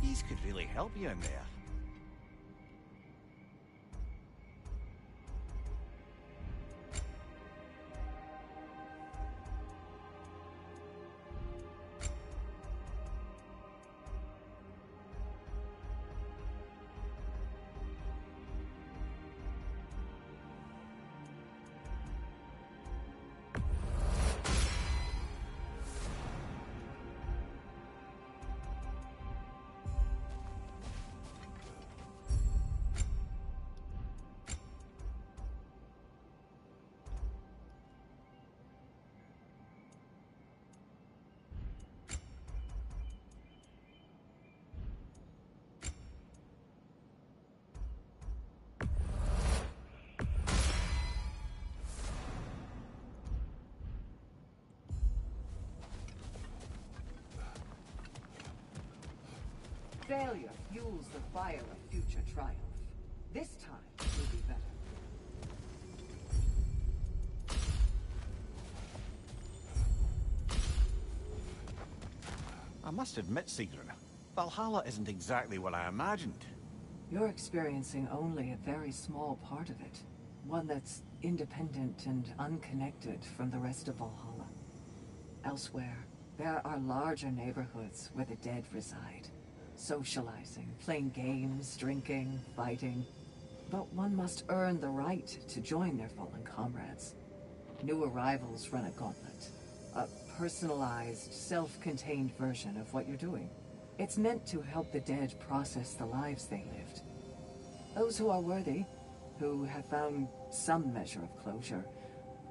These could really help you in there. Failure fuels the fire of future triumph. This time will be better. I must admit, Sigrid, Valhalla isn't exactly what I imagined. You're experiencing only a very small part of it. One that's independent and unconnected from the rest of Valhalla. Elsewhere, there are larger neighborhoods where the dead reside. Socializing, playing games, drinking, fighting. But one must earn the right to join their fallen comrades. New arrivals run a gauntlet. A personalized, self-contained version of what you're doing. It's meant to help the dead process the lives they lived. Those who are worthy, who have found some measure of closure,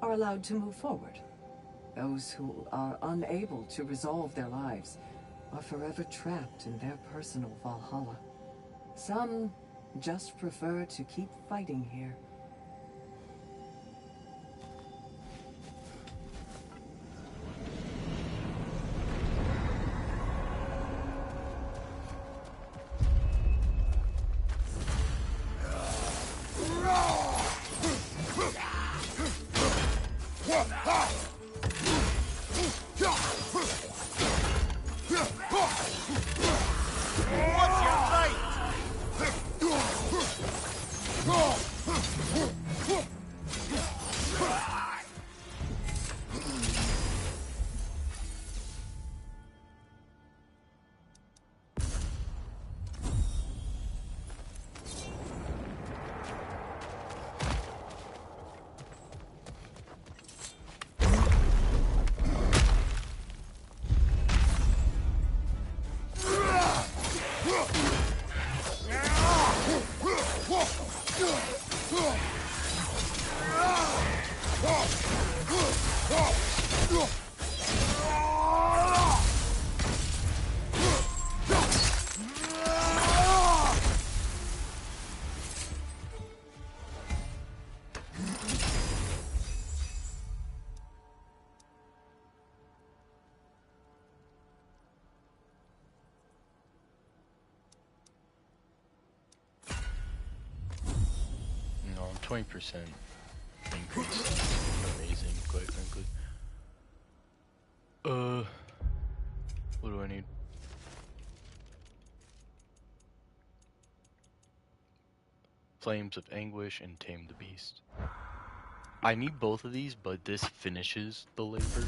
are allowed to move forward. Those who are unable to resolve their lives are forever trapped in their personal Valhalla. Some just prefer to keep fighting here. No, 20% increase. Amazing, quite frankly. What do I need? Flames of Anguish and Tame the Beast. I need both of these, but this finishes the labor.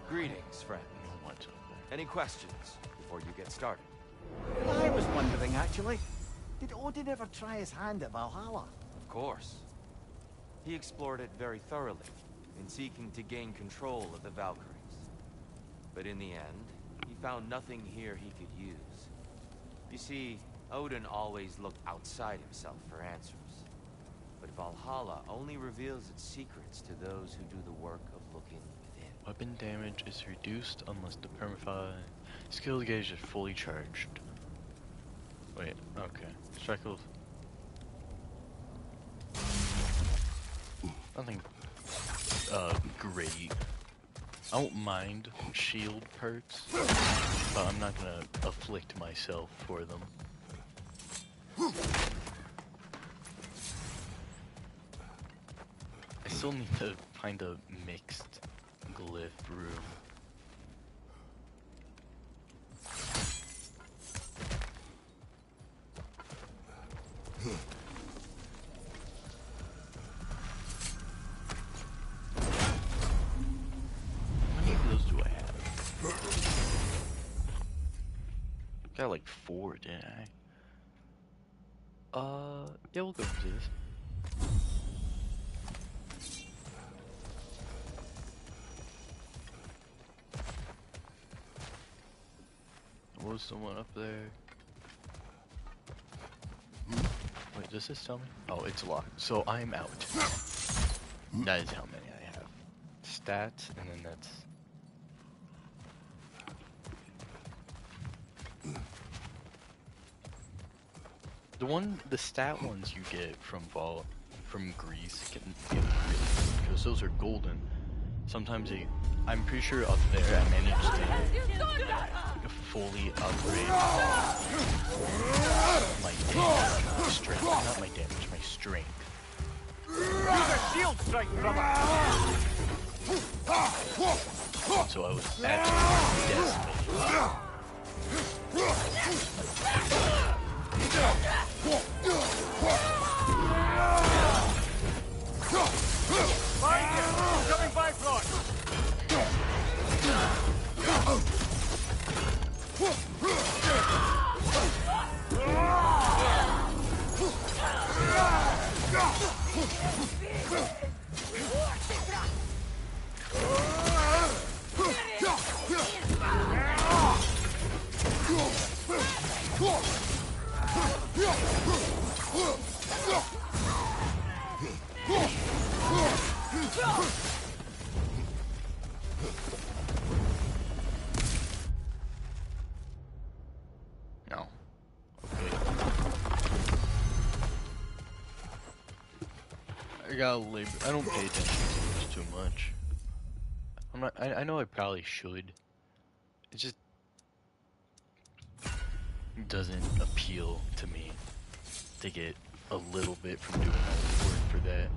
Greetings, friend. What's up there? Any questions before you get started? I was wondering, actually. Did Odin ever try his hand at Valhalla? Of course. He explored it very thoroughly, in seeking to gain control of the Valkyries. But in the end, he found nothing here he could use. You see, Odin always looked outside himself for answers. But Valhalla only reveals its secrets to those who do the work of looking within. Weapon damage is reduced unless the permafire skill gauge is fully charged. Wait, okay. Strike nothing great. I don't mind shield perks, but I'm not gonna afflict myself for them. I still need to find a mixed glyph room. How many of those do I have? Got like 4, didn't I? Yeah, we'll go into this. Was someone up there? Wait, does this tell me? Oh, it's locked. So I'm out. That is how many I have. Stats, and then that's... The stat ones you get from Greece can feel really good, because those are golden. Sometimes I'm pretty sure up there I managed to fully upgrade my damage, my strength. Not my damage, my strength. Use a shield strike, brother! so I was absolutely decimated. Find him! Coming by, Floyd! No. Okay. I gotta labor. I don't pay attention to this too much. I'm not. I know I probably should. It just doesn't appeal to me to get a little bit from doing all the work for that.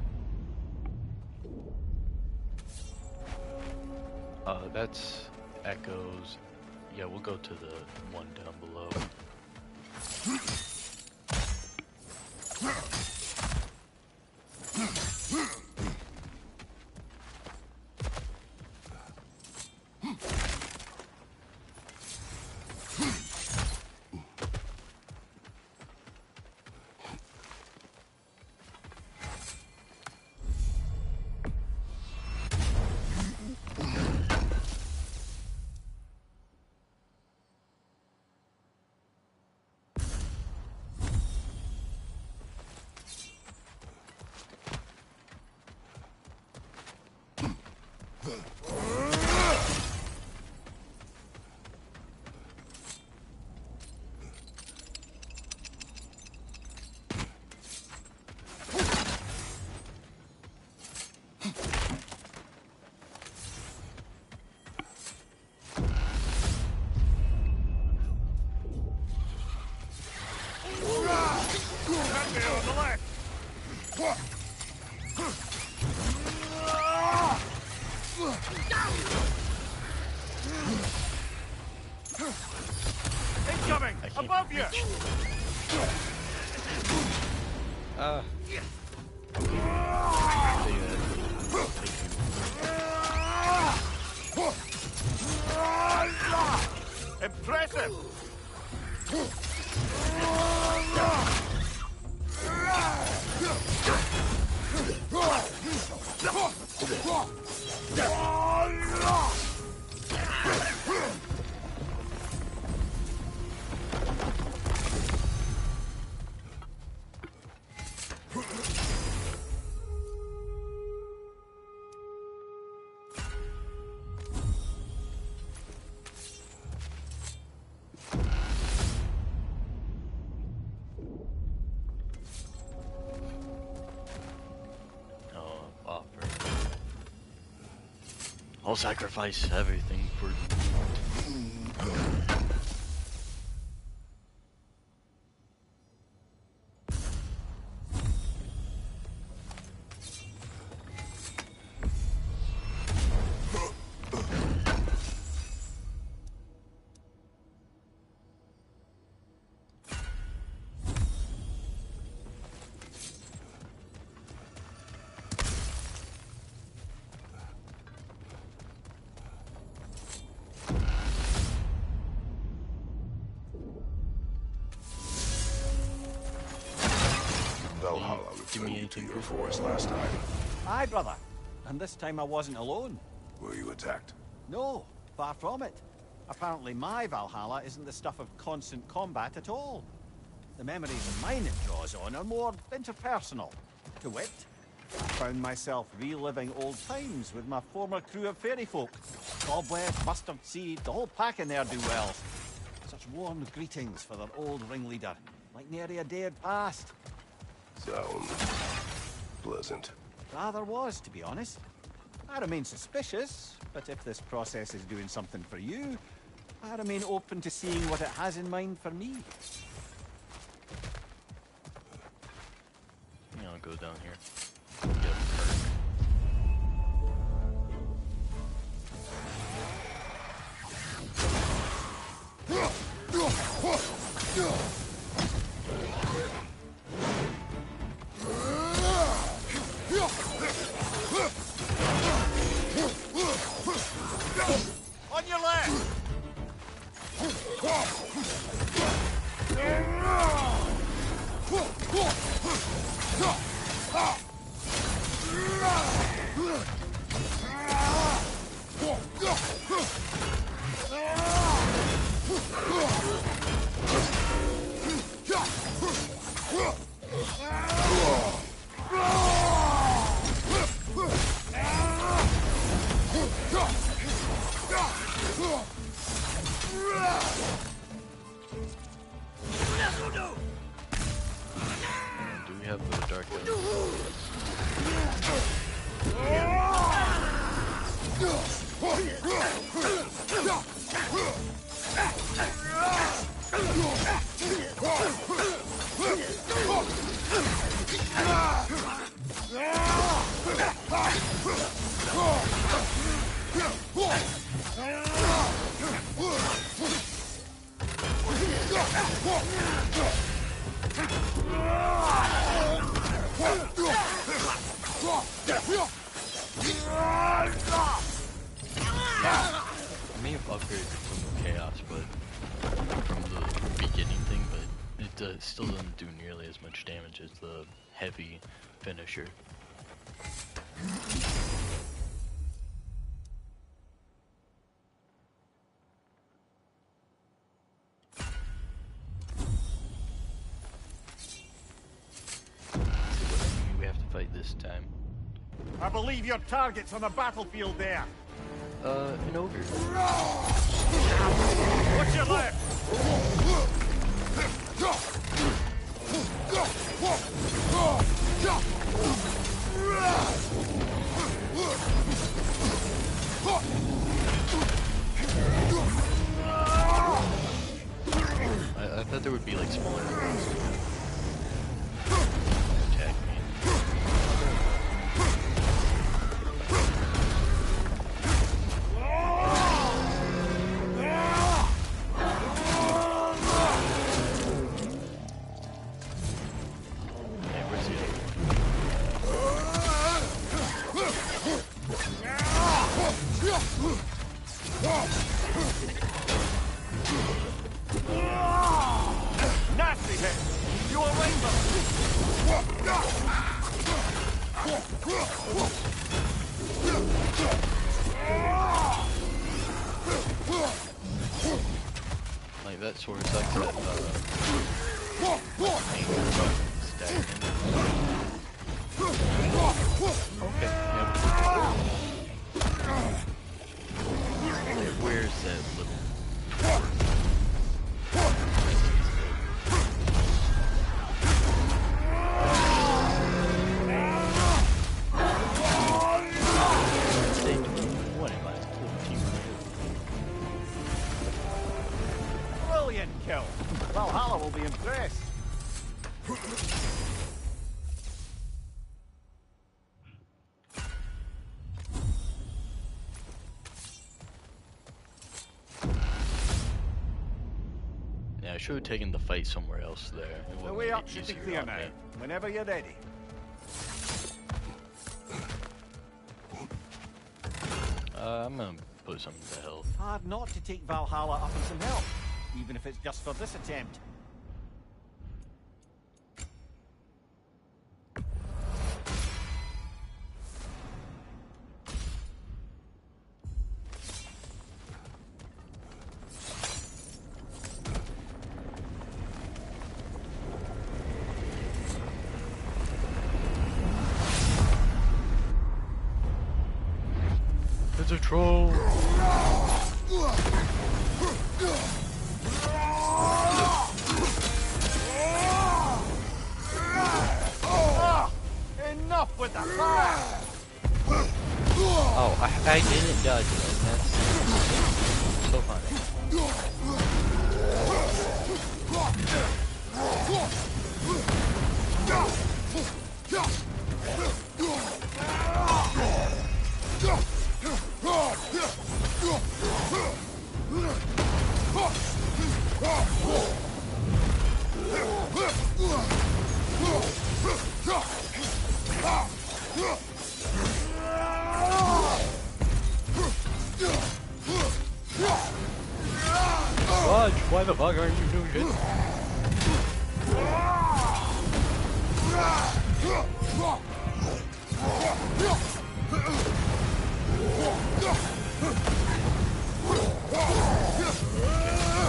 That's Echoes. Yeah, we'll go to the one down below. Incoming! Above you! Impressive! I'll sacrifice everything for... Valhalla returned you to your forest last time. Aye, brother. And this time I wasn't alone. Were you attacked? No, far from it. Apparently my Valhalla isn't the stuff of constant combat at all. The memories of mine it draws on are more interpersonal. To wit, I found myself reliving old times with my former crew of fairy folk. Cobweb, mustard seed, the whole pack in ne'er-do-wells. Such warm greetings for their old ringleader, like nary a day had passed. Sounds pleasant. Rather was, to be honest. I remain suspicious, but if this process is doing something for you, I remain open to seeing what it has in mind for me. Yeah, I'll go down here. Get a perk. Do we have the dark gun? I may have upgraded from chaos, but from the beginning thing, but it still doesn't do nearly as much damage as the heavy finisher. We have to fight this time. I believe your target's on the battlefield there. An ogre. What's your left? I thought there would be like smaller ogres. Attack me. Hey, where's the other one? Nasty hit! You a rainbow! Like that sword sucks that stack. Okay, yeah. Okay, where's that little... What am I? 14 Brilliant kill! Valhalla will be impressed. Yeah, I should have taken the fight somewhere else there. It The would way make up it should be easier clear on now. me. Whenever you're ready. I'm gonna put something to health. Hard not to take Valhalla up in some help, even if it's just for this attempt. It's a troll! Enough with the fire! Oh, I didn't dodge it. That's so funny. Fudge, why the fuck aren't you doing shit?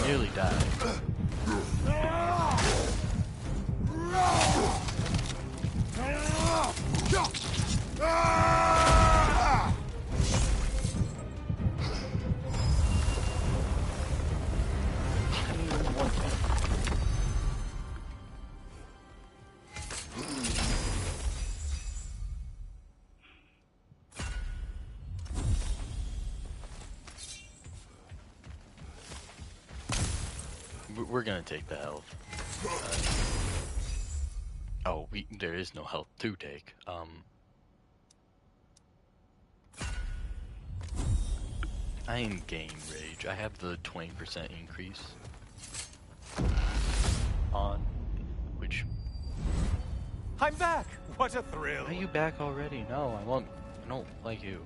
Nearly died. we're gonna take the health. Oh, there is no health to take. I am gain rage. I have the 20% increase on, which. I'm back! What a thrill! Are you back already? No, I won't. I don't like you.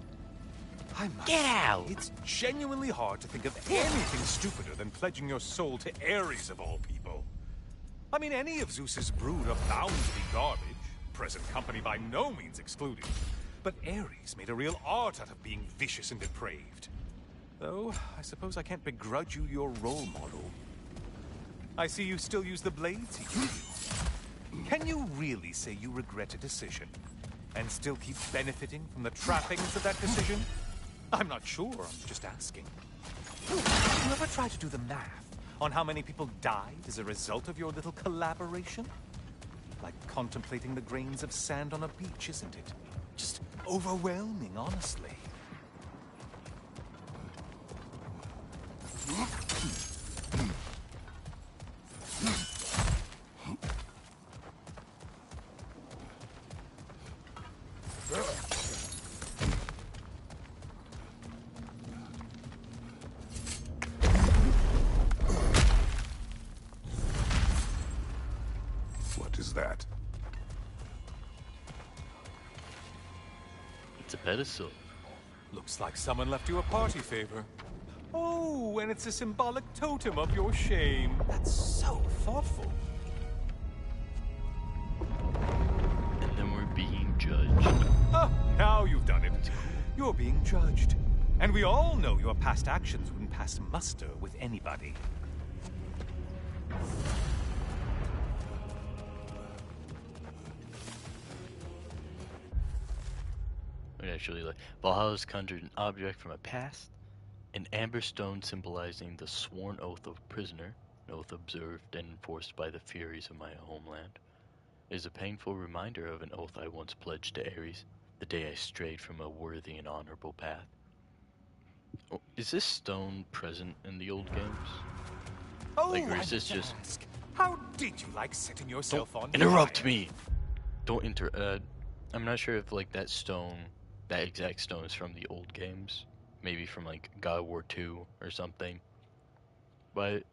I must Get say, out! It's genuinely hard to think of anything stupider than pledging your soul to Ares of all people. I mean, any of Zeus's brood are bound to be garbage, present company by no means excluded. But Ares made a real art out of being vicious and depraved. Though, I suppose I can't begrudge you your role model. I see you still use the blades he gave you. Can you really say you regret a decision, and still keep benefiting from the trappings of that decision? I'm not sure, I'm just asking. Did you ever try to do the math on how many people died as a result of your little collaboration? Like contemplating the grains of sand on a beach, isn't it? Just overwhelming, honestly. What is that? It's a pedestal. Looks like someone left you a party favor. Oh, and it's a symbolic totem of your shame. That's so thoughtful. And then we're being judged. Ah, now you've done it. You're being judged. And we all know your past actions wouldn't pass muster with anybody. Actually, like Valhalla's conjured an object from a past, an amber stone symbolizing the sworn oath of a prisoner, an oath observed and enforced by the furies of my homeland. It is a painful reminder of an oath I once pledged to Ares, the day I strayed from a worthy and honorable path. Oh, is this stone present in the old games? Oh, Like, or is I this must just... ask, how did you like setting yourself on Interrupt fire? me! Don't I'm not sure if, like, that exact stone is from the old games. Maybe from, like, God of War 2 or something. But...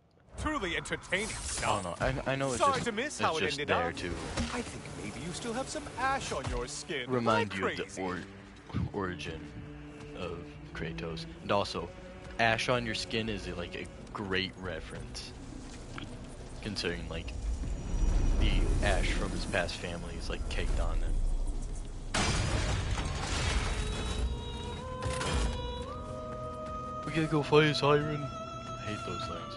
Truly entertaining I stuff. don't know. I know it's Sorry just, to miss it's how it just ended there up. to I think maybe you still have some ash on your skin. remind Am I you of the crazy? origin of Kratos. And also, ash on your skin is, like, a great reference. Considering, like, the ash from his past family is, like, caked on him. We gotta go fight a siren. I hate those things.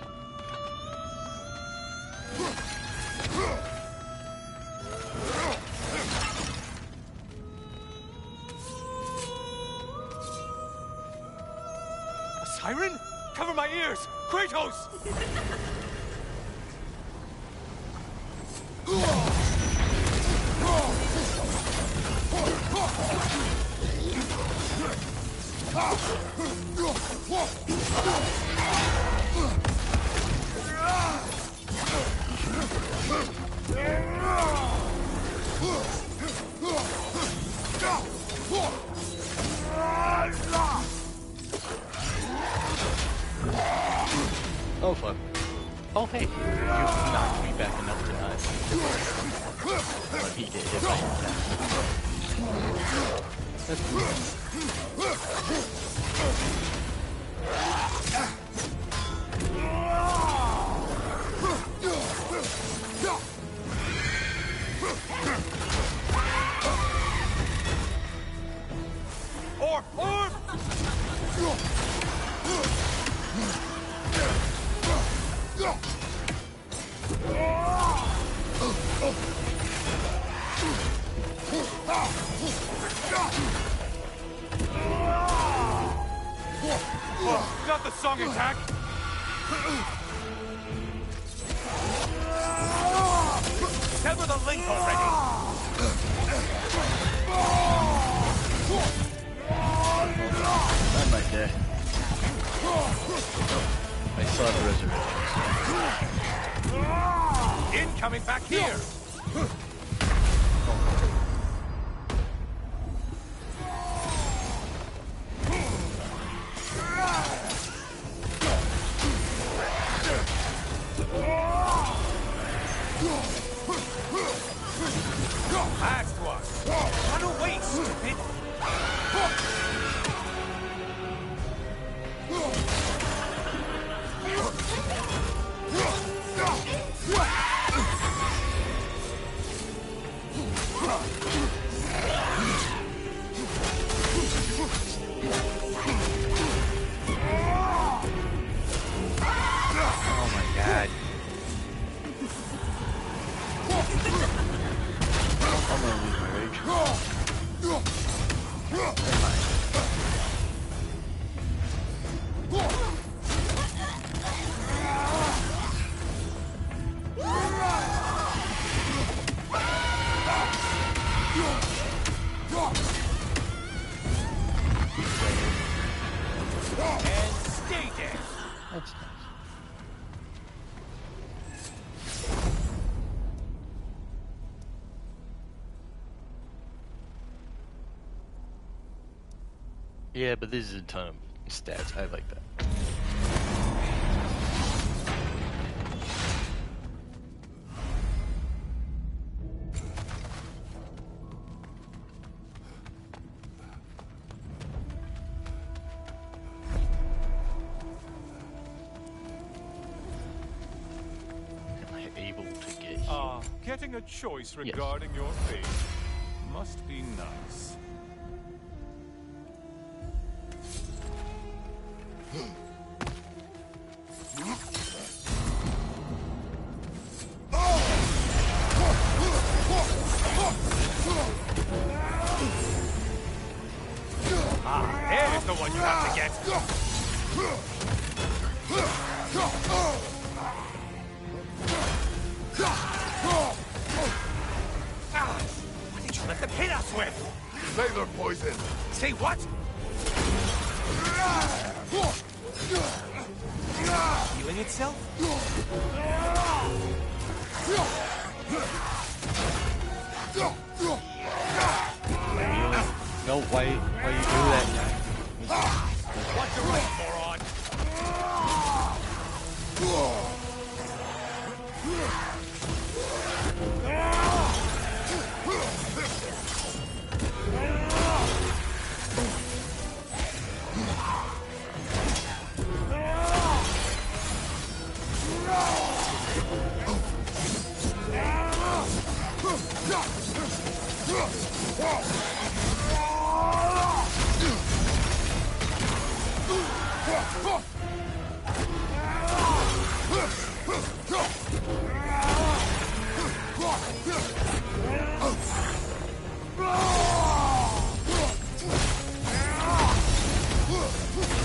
A siren? Cover my ears! Kratos! Oh fuck. Oh hey, you knocked me back enough to not let me get hit by your attack. That's cool. Orb! Orb! Oh, not the song attack! Sever the link already! I might die. I I still have reservations. Incoming back here! Last one! Run away, stupid! Oh my god. I'm gonna lose my rage. Never mind. And stay dead! That's nice. Yeah, but this is a ton of stats. I like that. Am I able to get here? Getting a choice regarding your fate must be nice. There's the one you have to get! What did you let them hit us with? Sailor poison! Say what? Healing itself? No, why you do that? What's your right, moron?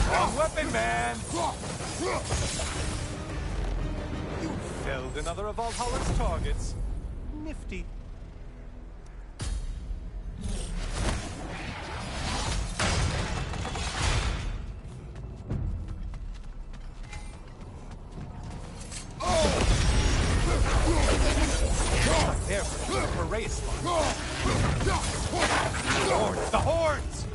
Wrong weapon, man! You felled another of Valhalla's targets. Nifty. There for the parade spot. The horns!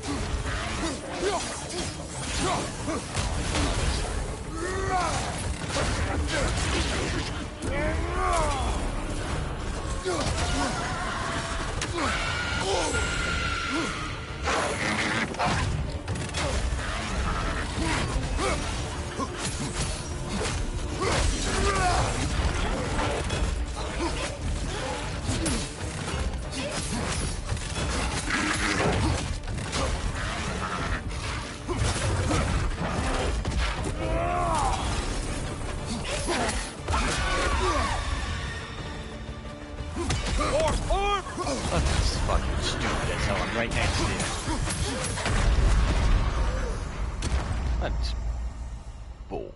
That's fucking stupid as hell. I'm right next to you. That's bull.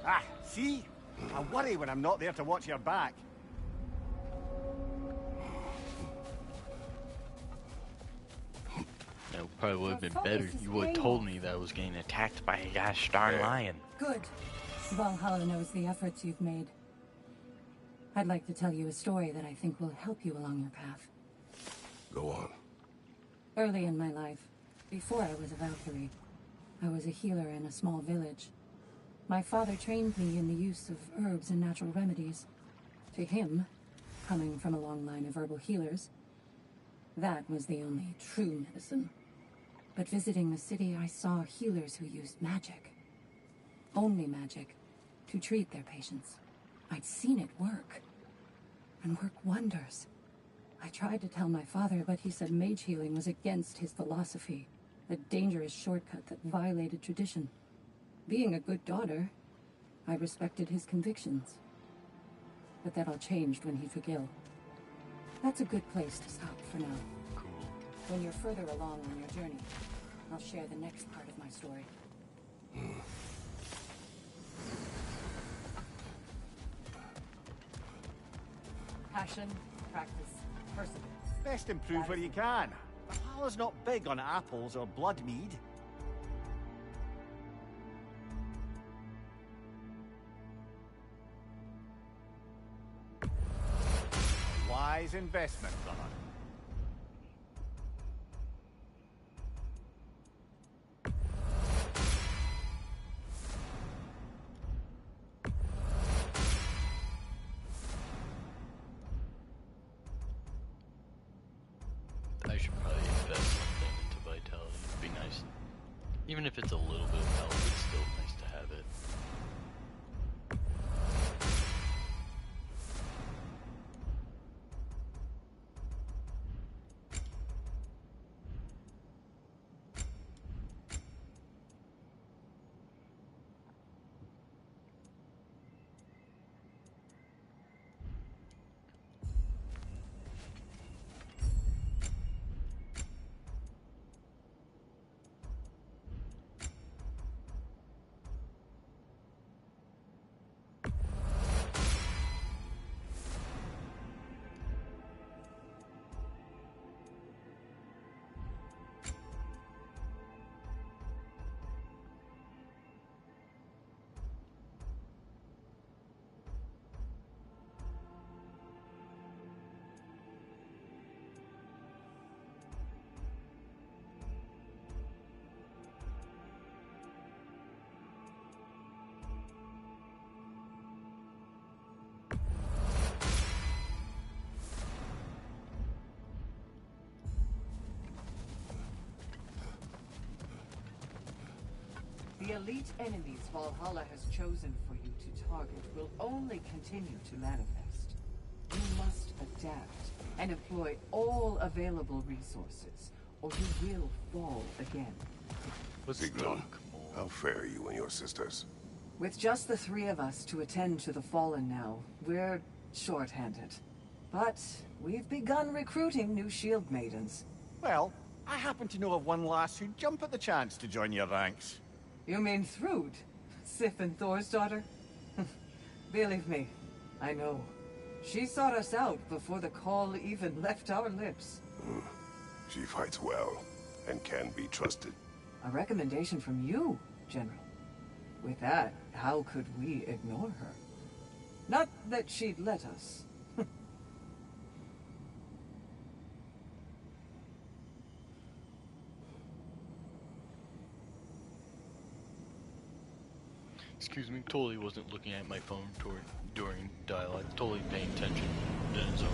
Ah, see? I worry when I'm not there to watch your back. It probably would have been better. You would have told me that I was getting attacked by a gosh darn lion. Good. Valhalla knows the efforts you've made. I'd like to tell you a story that I think will help you along your path. Go on. Early in my life, before I was a Valkyrie, I was a healer in a small village. My father trained me in the use of herbs and natural remedies. To him, coming from a long line of herbal healers, that was the only true medicine. But visiting the city, I saw healers who used magic. Only magic, to treat their patients. I'd seen it work. And work wonders. I tried to tell my father, but he said mage healing was against his philosophy. A dangerous shortcut that violated tradition. Being a good daughter, I respected his convictions. But that all changed when he took ill. That's a good place to stop for now. Cool. When you're further along on your journey, I'll share the next part of my story. Passion, practice, perseverance. Best improve where you can. Valhalla's not big on apples or blood mead. A wise investment, brother. I should probably invest something into vitality. It'd be nice. Even if it's a little bit of health, it's still nice to have it. The elite enemies Valhalla has chosen for you to target will only continue to manifest. You must adapt and employ all available resources, or you will fall again. Sigrun, how fare you and your sisters? With just the three of us to attend to the fallen now, we're short-handed. But we've begun recruiting new shield maidens. Well, I happen to know of one lass who'd jump at the chance to join your ranks. You mean Thrud? Sif and Thor's daughter? Believe me, I know. She sought us out before the call even left our lips. She fights well and can be trusted. A recommendation from you, General. With that, how could we ignore her? Not that she'd let us. Excuse me, totally wasn't looking at my phone during dialogue. Totally paying attention. Then it's over.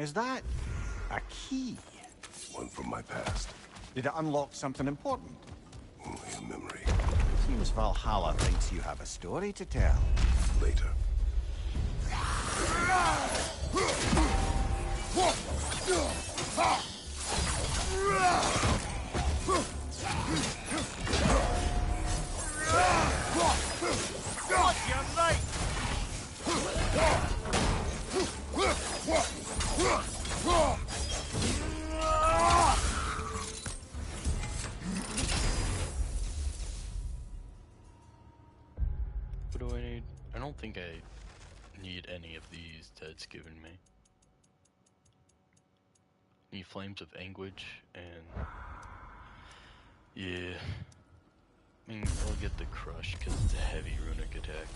Is that a key? One from my past. Did it unlock something important? Only a memory. Seems Valhalla thinks you have a story to tell. Later. What do I need? I don't think I need any of these Ted's given me. Need Flames of Anguish and yeah. I mean, I'll get the Crush because it's a heavy runic attack.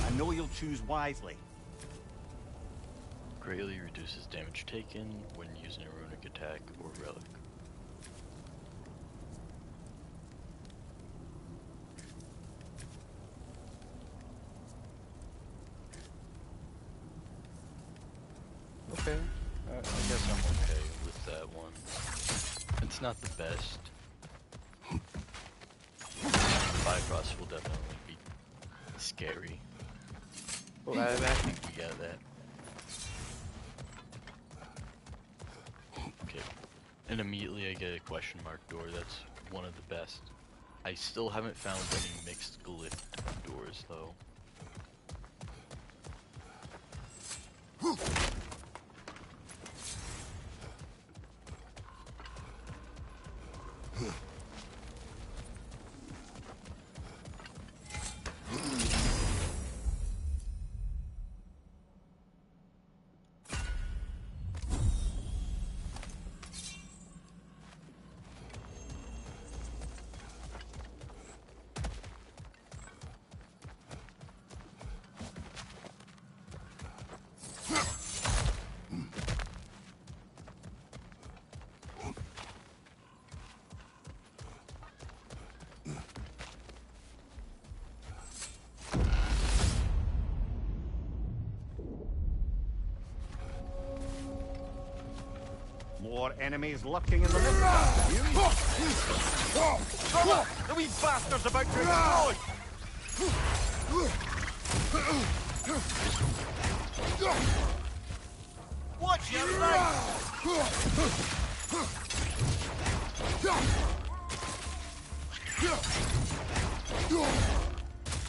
I know you'll choose wisely. Greatly reduces damage taken when using a runic attack or relic. Okay, I guess I'm okay with that one. It's not the best. Bifrost will definitely be scary. Well, I think we got that. Okay. And immediately I get a question mark door. That's one of the best. I still haven't found any mixed glyph doors though. More enemies lurking in the midst. The wee bastard's about to explode! Watch your right!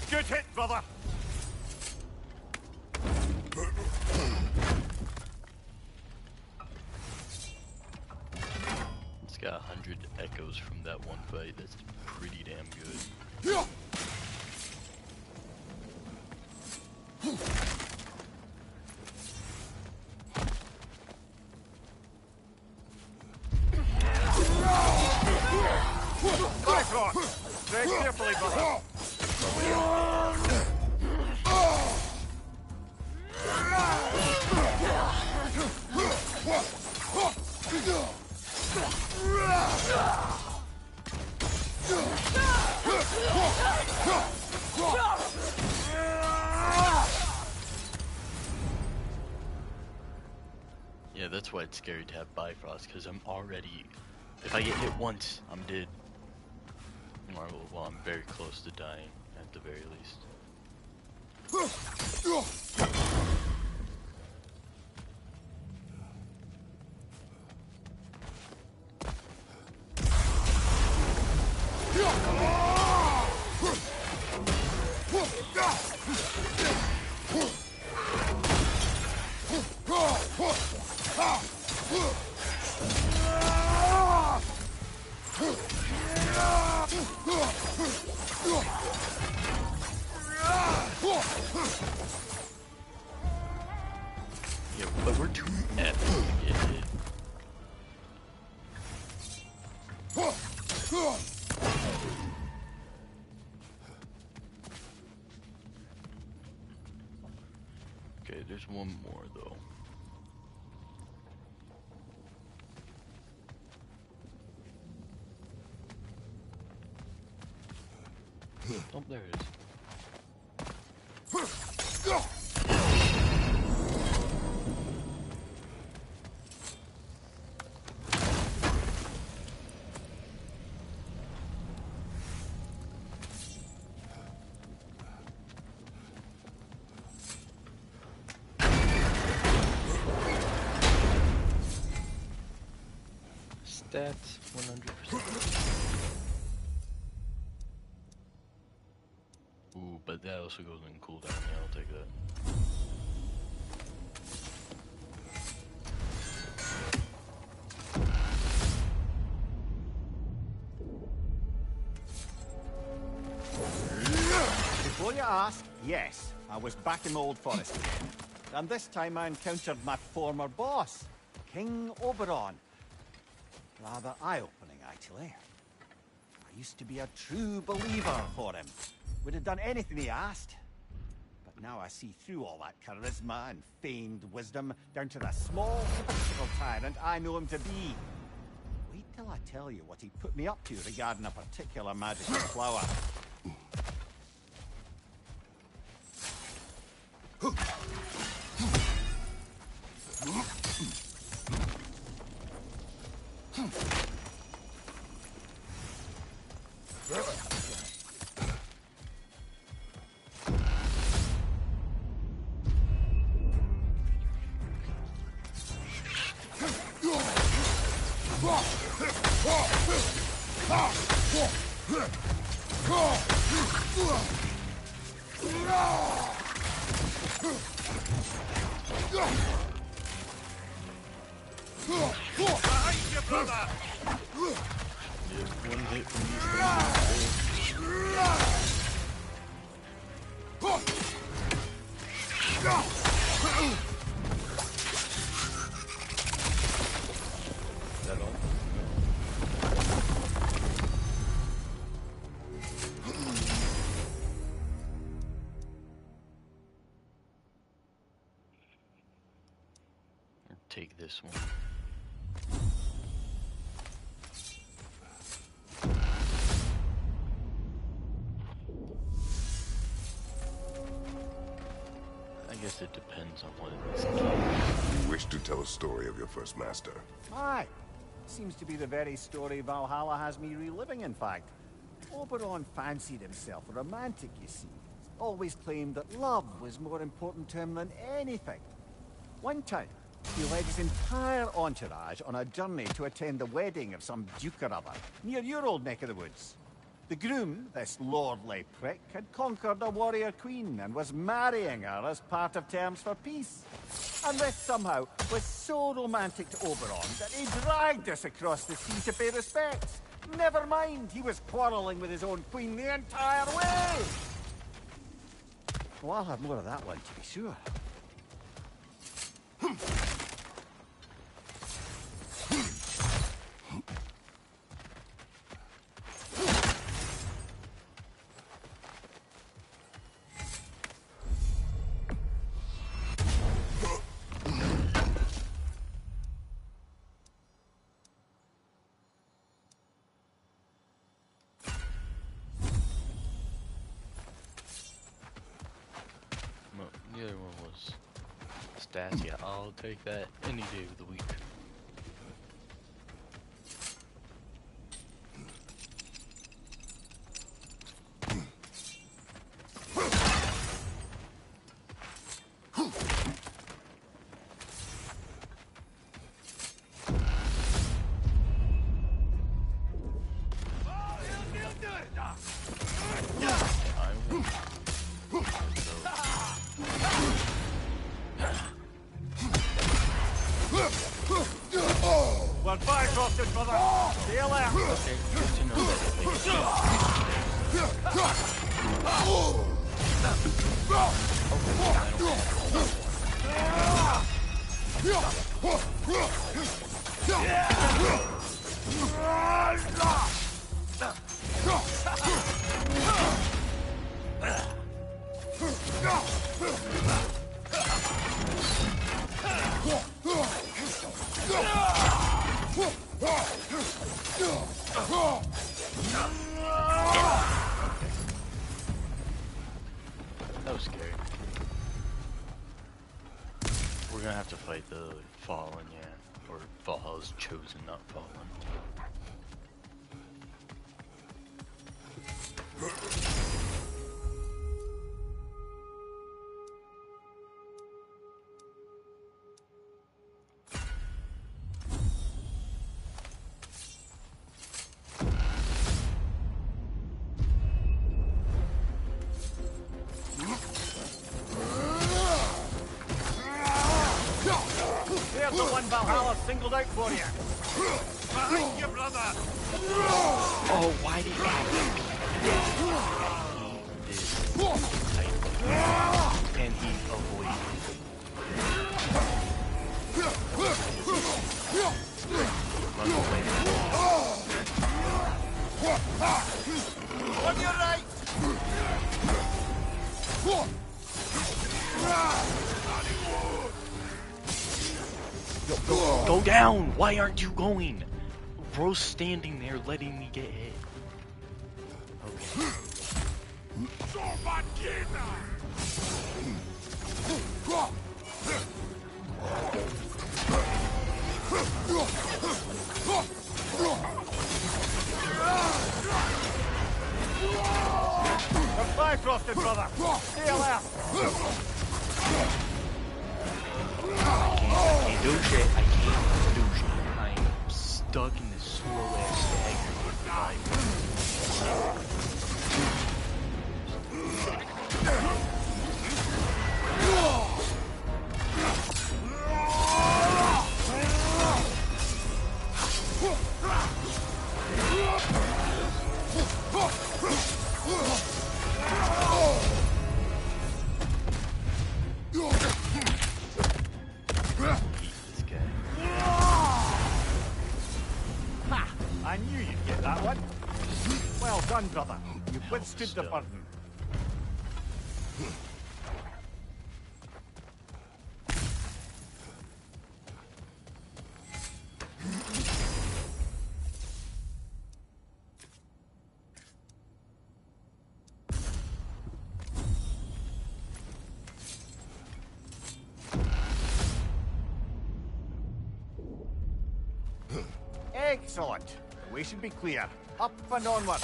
Good hit, brother! It's got 100 echoes from that one fight. That's pretty damn good. Bifrost! Tread carefully, brother! Yeah, that's why it's scary to have Bifrost, because I'm already... If I get hit once, I'm dead. Or, well, I'm very close to dying, at the very least. Yeah, but we're too epic to get hit. Okay, there's one more though. Oh, there it is. Stats 100%. Ooh, but that also goes in cooldown. Yeah, I'll take that. Before you ask, yes, I was back in the Old Forest again. And this time I encountered my former boss, King Oberon. Rather eye-opening, actually. I used to be a true believer for him. Would have done anything he asked. But now I see through all that charisma and feigned wisdom down to the small, hypocritical tyrant I know him to be. Wait till I tell you what he put me up to regarding a particular magical flower. One hit from these Is that all? Or take this one. I guess it depends on what it is. You wish to tell a story of your first master. Aye. Seems to be the very story Valhalla has me reliving, in fact. Oberon fancied himself a romantic, you see. Always claimed that love was more important to him than anything. One time, he led his entire entourage on a journey to attend the wedding of some duke or other, near your old neck of the woods. The groom, this lordly prick, had conquered a warrior queen and was marrying her as part of terms for peace. And this somehow was so romantic to Oberon that he dragged us across the sea to pay respects. Never mind, he was quarrelling with his own queen the entire way! Well, I'll have more of that one, to be sure. No, the other one was stats. Yeah, I'll take that any day of the week. We're bankrupted, brother! See you later! Okay, good to know that gonna have to fight the Fallen, yeah. Or Valhalla's chosen, not Fallen. There's the one Valhalla singled out for you. Behind you, brother! Oh, why did I this? And he avoided. Run away. On your right! Go down! Why aren't you going? Bro's standing there letting me get hit. Okay. You're fly-frosted, brother! Stay alert! I can't do shit. I can't do shit. I'm stuck in this slow ass stagger. I knew you'd get that one. Well done, brother. You've withstood the burden. Excellent. The way should be clear. Up and onward.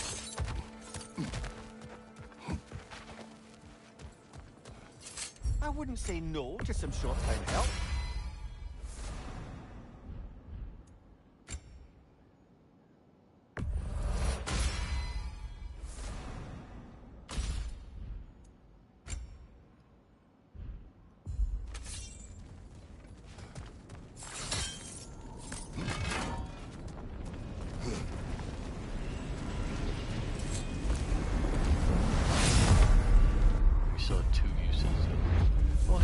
I wouldn't say no to some short-time help. We saw two uses of. Oh,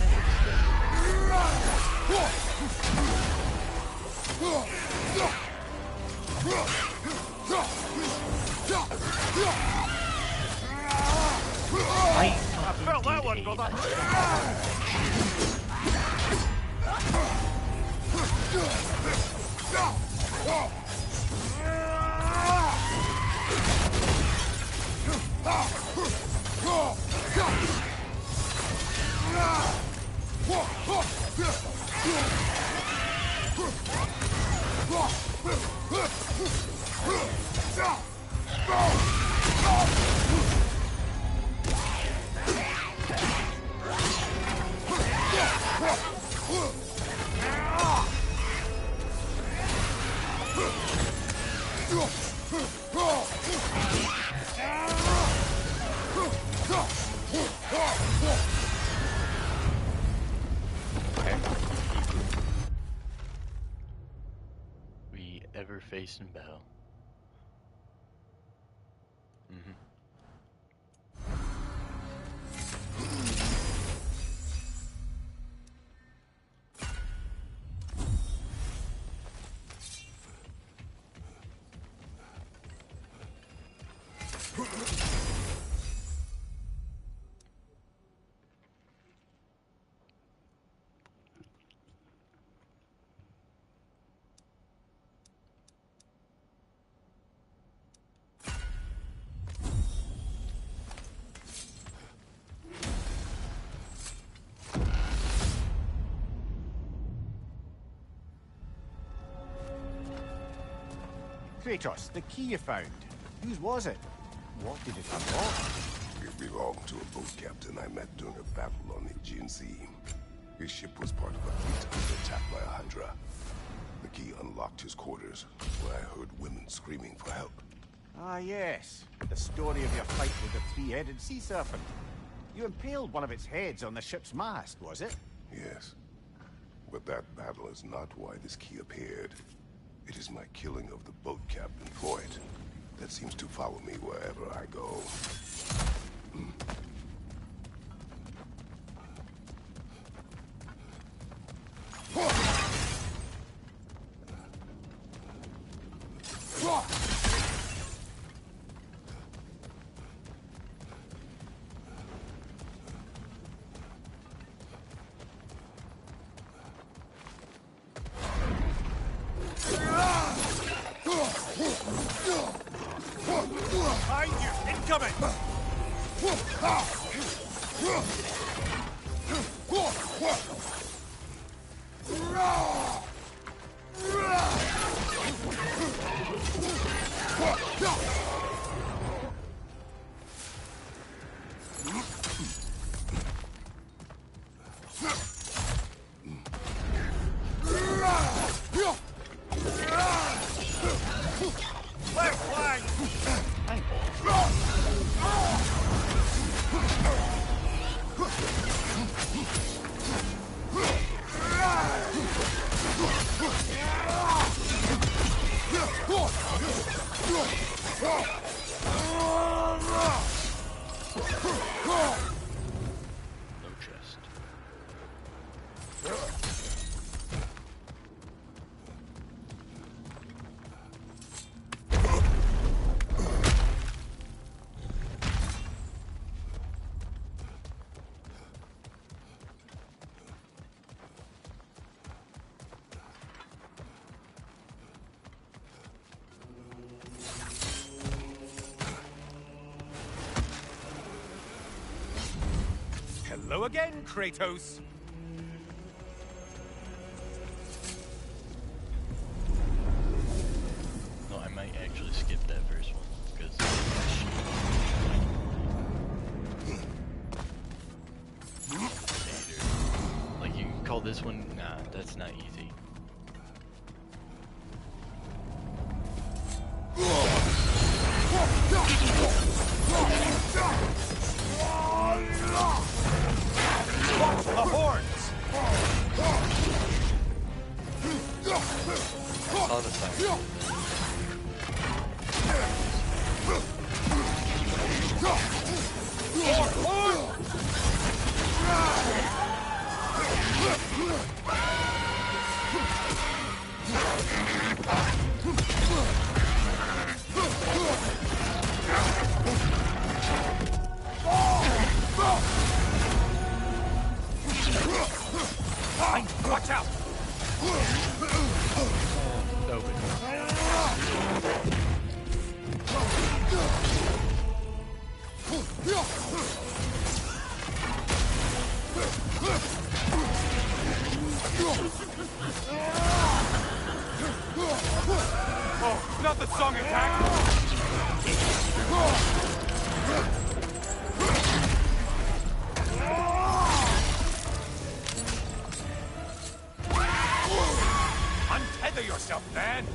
hey. I felt that one, brother. We ever face in battle. Mm-hmm. Kratos, the key you found. Whose was it? What did it unlock? It belonged to a boat captain I met during a battle on the Aegean Sea. His ship was part of a fleet under attack by a Hydra. The key unlocked his quarters, where I heard women screaming for help. Ah, yes. The story of your fight with the three-headed sea serpent. You impaled one of its heads on the ship's mast, was it? Yes. But that battle is not why this key appeared. It is my killing of the boat captain for it that seems to follow me wherever I go. Behind you! Incoming! Left flank! No chest. Hello again, Kratos! No, I might actually skip that first one, because... Like, you can call this one... Nah, that's not easy. Watch the horns! All the time. Watch out! Open. Oh, not the song attack! Untether yourself, man!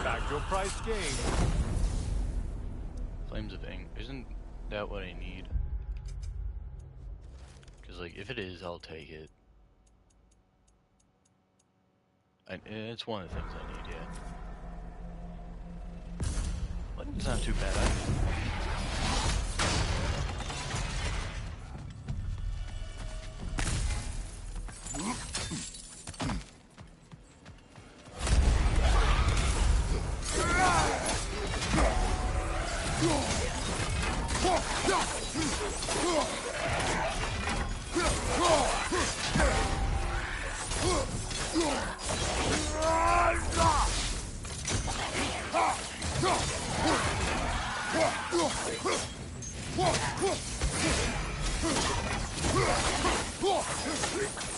Back to a priced game. Flames of Ink. Isn't that what I need? Because, like, if it is, I'll take it. It's one of the things I need, yeah. But it's not too bad.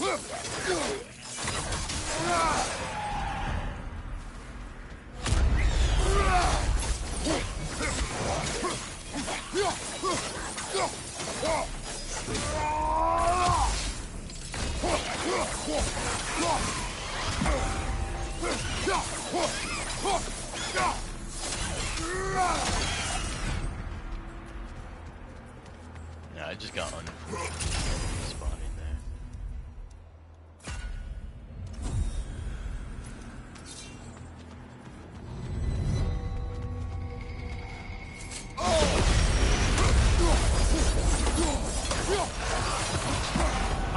Yeah, I just got unfortunate spawning there.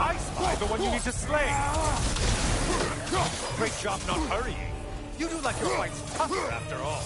I spy the one you need to slay. Great job not hurrying. You do like your fights tougher after all.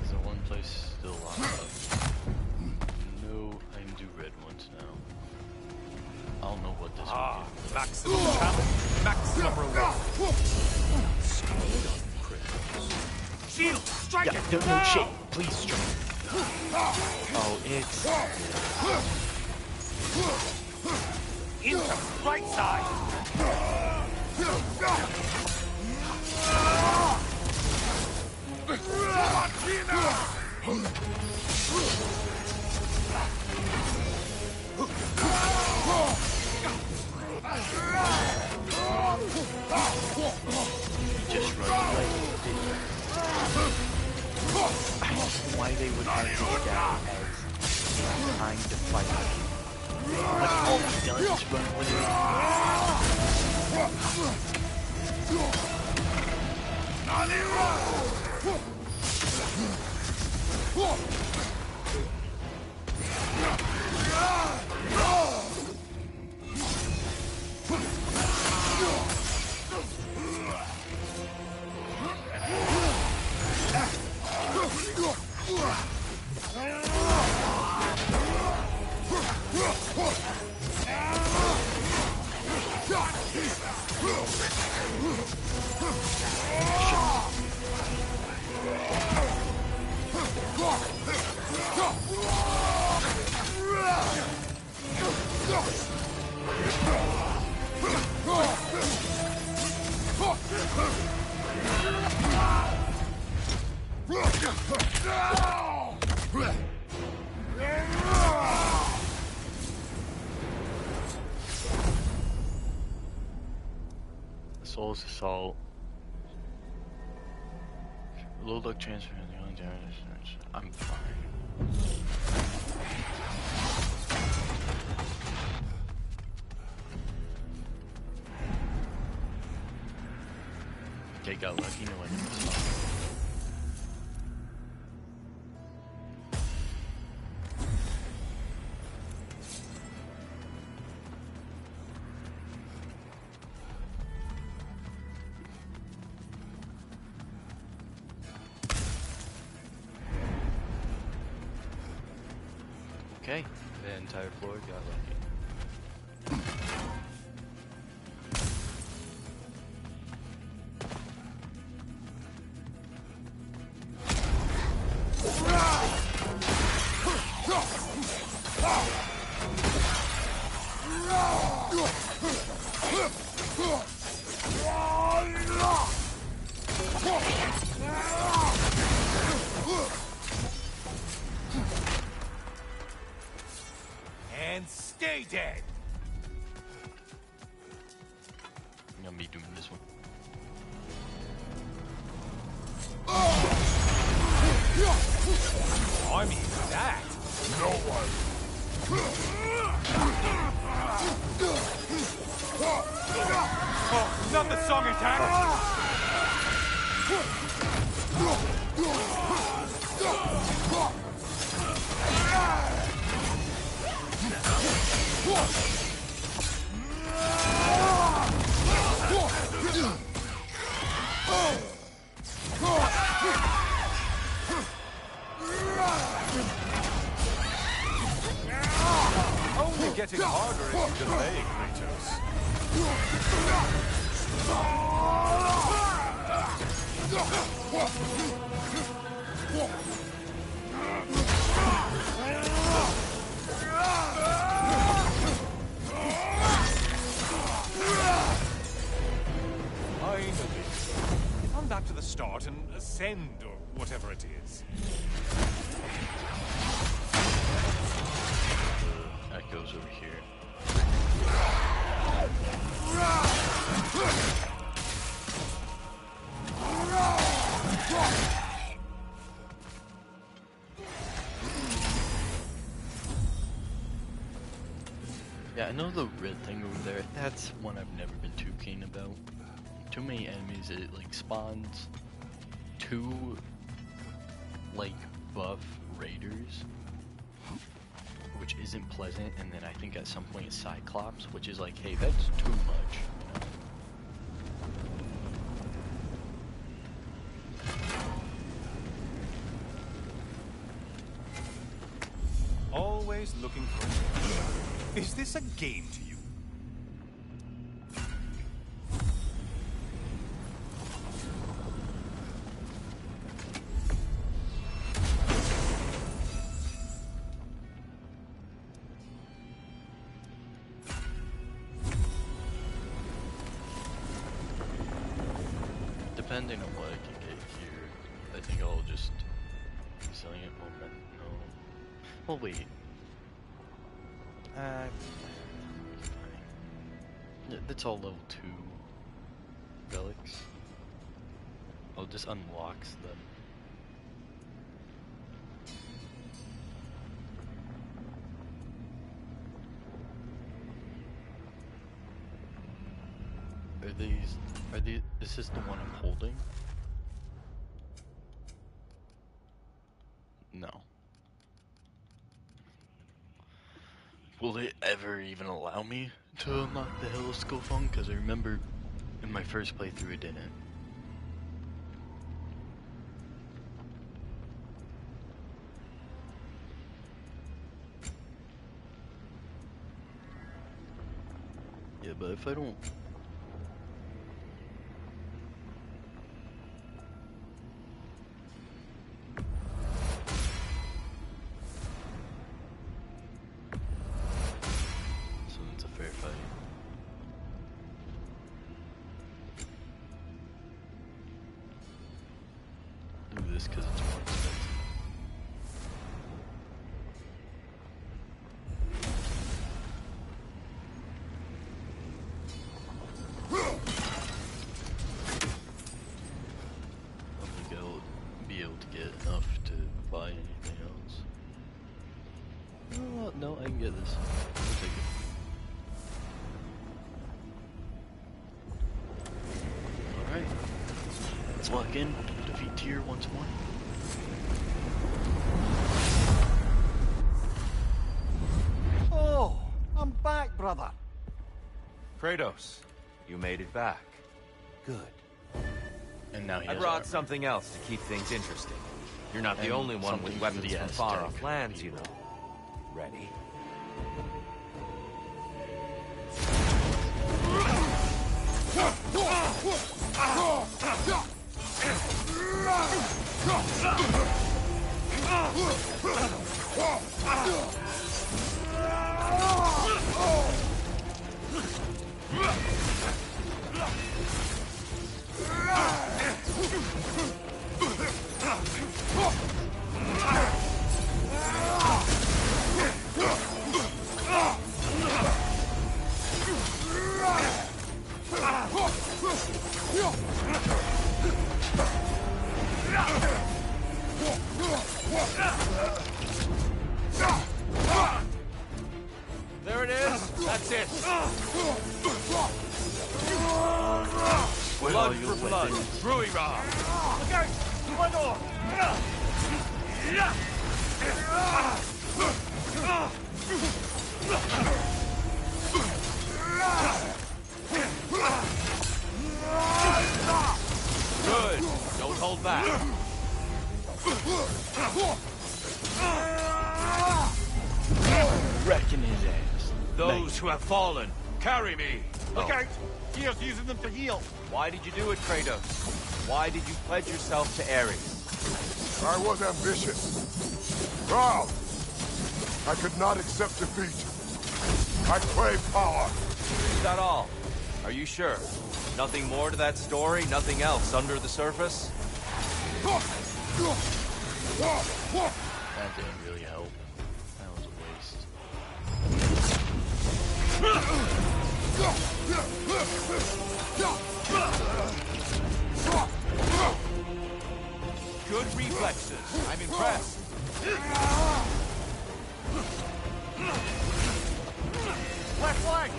So one place still locked up. No, I can do red ones now. I don't know what this Ah, will do. maximum challenge, maximum reward. Shield, strike Yeah, it! don't now! know shit. Please strike. Oh, it's... Into right side. Just run away. I don't know why they would have this guy as time to fight. Like all he does is run away. Soul's Assault. Low luck transfer and the only damage. I'm fine. Okay, got lucky, no enemies. Okay, the entire floor got lucky. And stay dead. I'm gonna be doing this one. I mean that. No one. Oh, not the song attack. Only getting harder if you delay, Kratos. Finally. Come back to the start and ascend, or whatever it is. That goes over here. Yeah, I know the red thing over there, that's one I've never been too keen about. Too many enemies, it like spawns two like buff raiders, which isn't pleasant, and then I think at some point it's Cyclops, which is like, hey, that's too much, you know? Always looking for a... Is this a game to you? Depending on what I can get here, I think I'll just... Resilient moment, no. Well, wait. That's all level 2 relics. Oh, this unlocks them. Are these, is this the one I'm holding? No. Will it ever even allow me to unlock the Heloscope phone? Because I remember in my first playthrough it didn't. Yeah, but if I don't... So it's a fair fight. Do this because it's more expensive. Be able to get enough to buy anything else. Oh, no, I can get this. I'll take it. Alright. Let's lock in. Defeat Tyr once more. Oh, I'm back, brother. Kratos, you made it back. Good. And now he I has brought armor. something else to keep things interesting. You're not the And only one with something weapons for the from far Aztec off lands, you people. know. Ready? There it is. That's it. Blood for blood. Ruira. Look out! One more. those who have fallen. Carry me. Look out! Gear's using them to heal. Why did you do it, Kratos? Why did you pledge yourself to Ares? I was ambitious. Proud. I could not accept defeat. I crave power. Is that all? Are you sure? Nothing more to that story? Nothing else under the surface? That didn't really help. That was a waste. Good reflexes. I'm impressed. Left leg!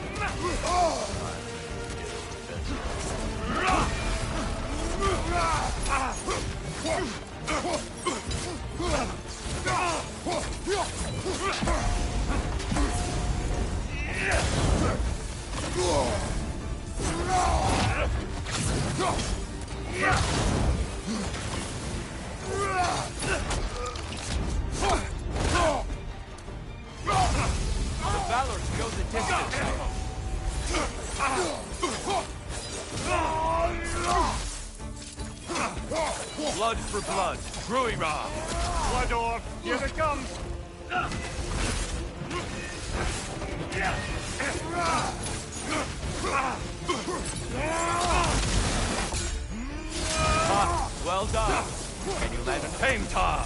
The valor goes the distance. Blood for blood. Gruira. Blood orb! Here it comes! Ah, well done. Can you land a Paintar?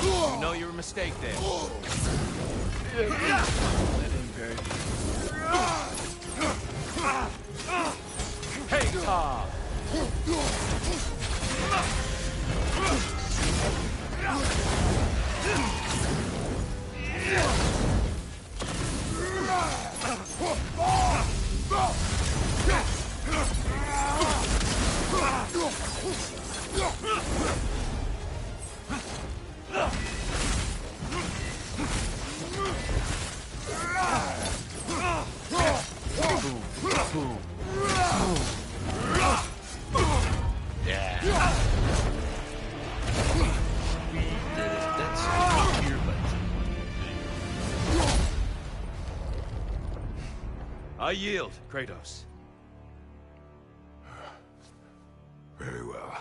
You know your mistake there. Hey, Tom! Yeah. We did it. That's here, but I yield, Kratos. Very well.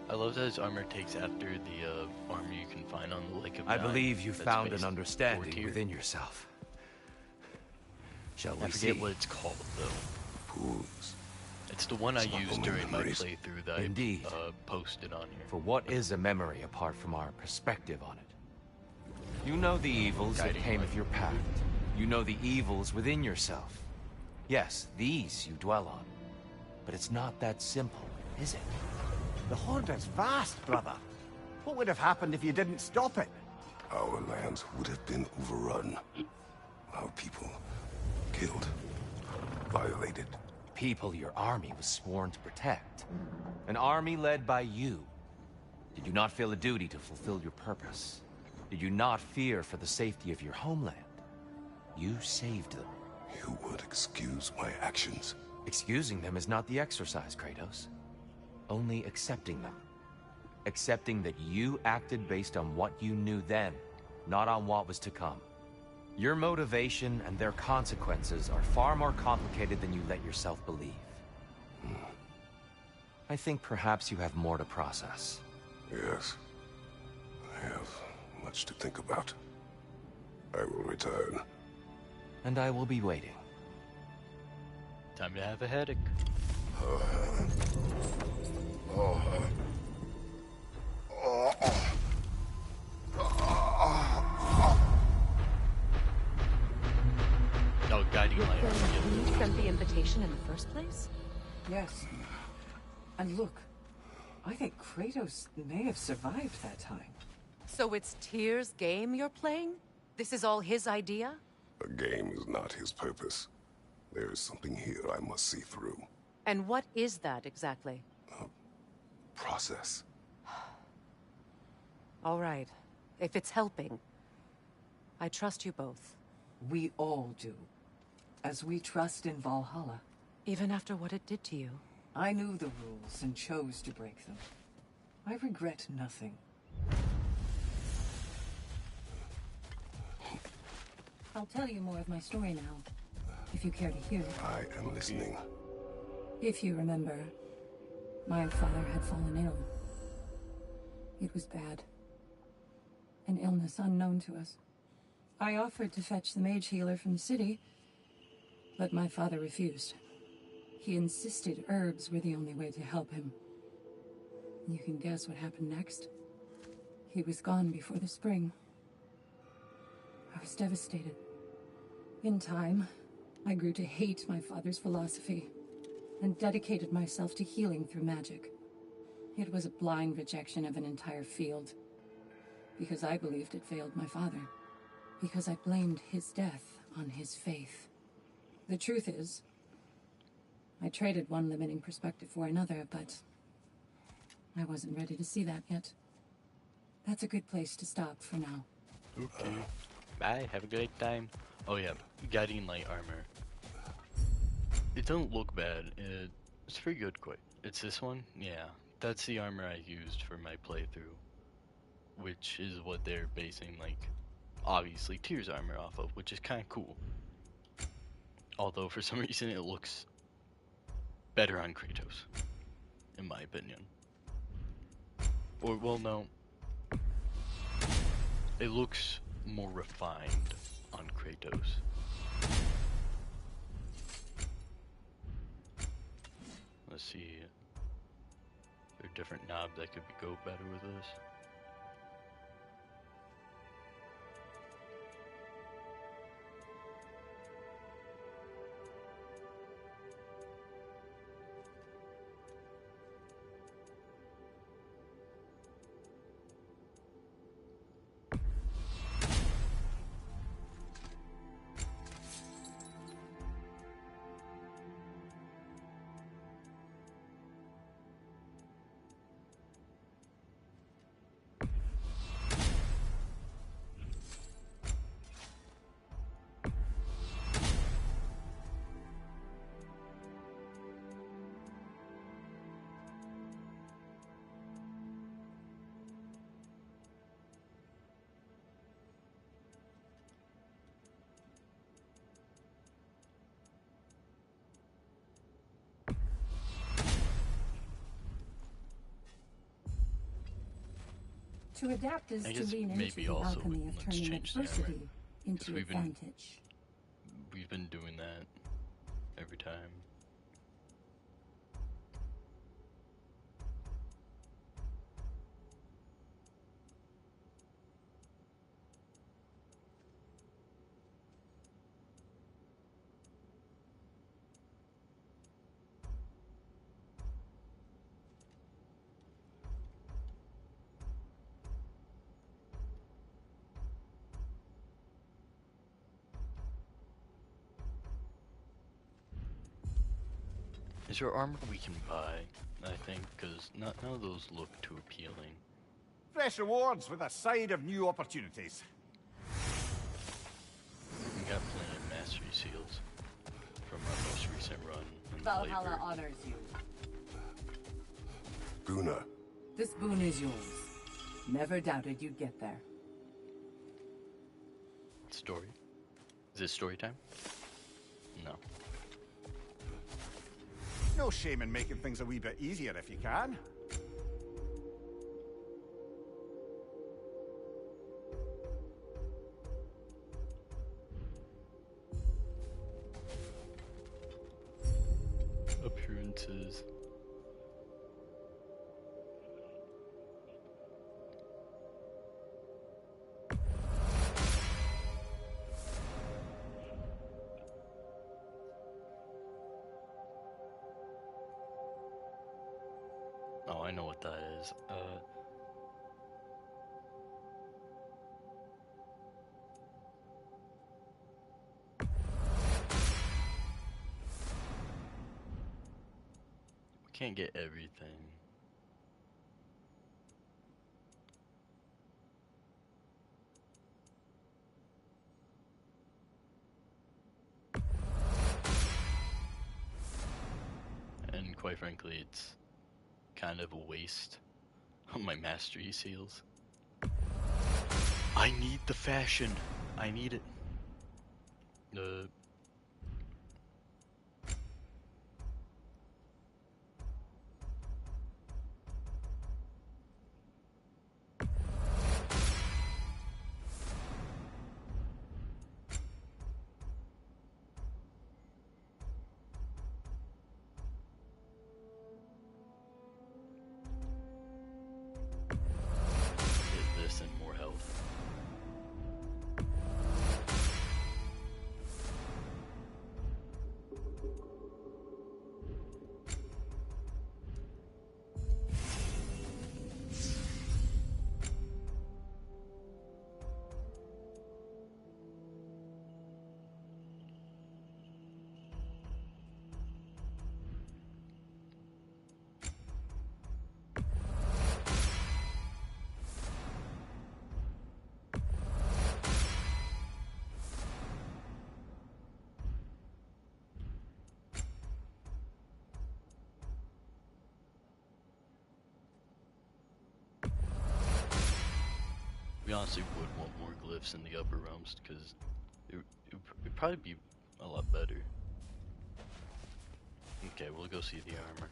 I love that his armor takes after the armor you can find on the Lake of I Nine believe you that's found based an understanding fortier. within yourself. Shall I we forget see? what it's called though. Fools. It's the one I It's not used only during my memories. playthrough that Indeed. I posted on here. For what is a memory apart from our perspective on it? You know the evils that Guiding came light. with your pact. You know the evils within yourself. Yes, these you dwell on. But it's not that simple, is it? The Horde is vast, brother. What would have happened if you didn't stop it? Our lands would have been overrun. Our people killed, violated. People your army was sworn to protect. An army led by you. Did you not feel a duty to fulfill your purpose? Did you not fear for the safety of your homeland? You saved them. You would excuse my actions. Excusing them is not the exercise, Kratos. Only accepting them. Accepting that you acted based on what you knew then, not on what was to come. Your motivation and their consequences are far more complicated than you let yourself believe. I think perhaps you have more to process. Yes. I have much to think about. I will return. And I will be waiting. Time to have a headache. Oh, guiding light. Then you sent the invitation in the first place? Yes. And look, I think Kratos may have survived that time. So it's Tyr's game you're playing? This is all his idea? A game is not his purpose. There is something here I must see through. And what is that exactly? Process. All right. If it's helping, I trust you both. We all do. As we trust in Valhalla. Even after what it did to you. I knew the rules and chose to break them. I regret nothing. I'll tell you more of my story now, if you care to hear it. I am listening. If you remember, my father had fallen ill. It was bad. An illness unknown to us. I offered to fetch the mage healer from the city, but my father refused. He insisted herbs were the only way to help him. You can guess what happened next. He was gone before the spring. I was devastated. In time, I grew to hate my father's philosophy and dedicated myself to healing through magic. It was a blind rejection of an entire field, because I believed it failed my father, because I blamed his death on his faith. The truth is, I traded one limiting perspective for another, but I wasn't ready to see that yet. That's a good place to stop for now. Okay. Bye. Have a great time. Oh yeah, guiding light armor. It doesn't look bad. It's pretty good. Quite. It's this one. Yeah, that's the armor I used for my playthrough, which is what they're basing, like, obviously Tyr's armor off of, which is kind of cool. Although for some reason it looks better on Kratos, in my opinion. Or, well, no. It looks more refined on Kratos. Let's see. There are different knobs that could go better with this. To adapt is I to guess lean into maybe the also alchemy of let's turning change the armor, adversity into we've been- advantage. We've been doing that every time. Is there armor we can buy? I think, because none of those look too appealing. Fresh rewards with a side of new opportunities. We got plenty of mastery seals from our most recent run. In Valhalla Labor. honors you. Guna, This boon is yours. Never doubted you'd get there. Story? Is it story time? No. No shame in making things a wee bit easier if you can. Appearances. I know what that is. We can't get everything. And quite frankly, it's kind of a waste on my mastery seals. I need the fashion. I need it. Get this and more health. We honestly would want more glyphs in the upper realms because it'd probably be a lot better. Okay, we'll go see the armor.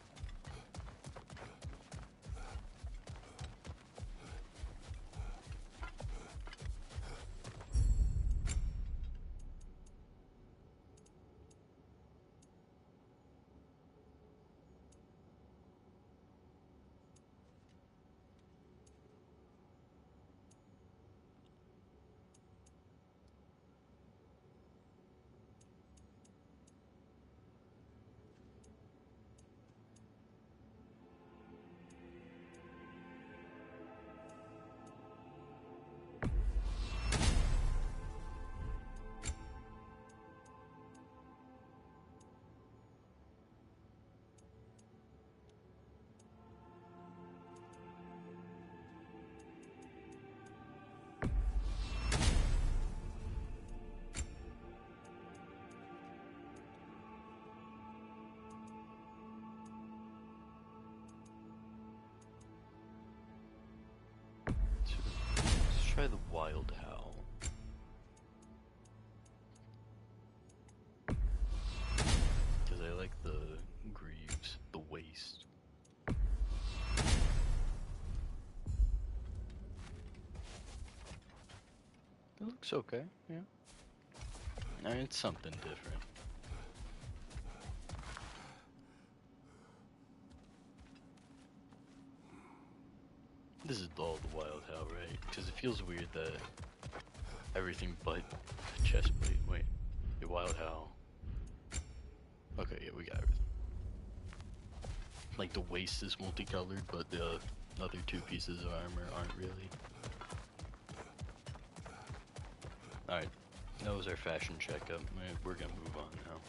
Let's try the Wild Howl. Because I like the greaves, the waist. It looks okay, yeah. I mean, it's something different. This is all the Wild Howl, right? Because it feels weird that everything but the chest plate. Wait, the Wild Howl. Okay, yeah, we got everything. Like the waist is multicolored, but the other two pieces of armor aren't really. Alright, that was our fashion checkup. We're gonna move on now.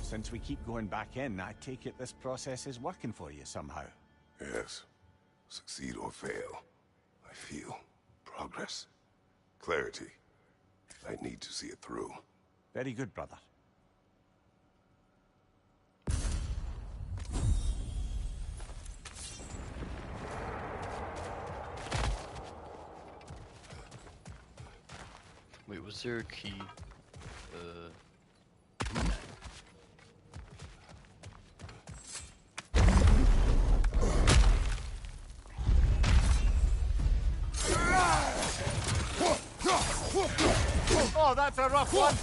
Since we keep going back in, I take it this process is working for you somehow. Yes. Succeed or fail, I feel progress, clarity. I need to see it through. Very good, brother. was there a key? Oh, that's a rough one!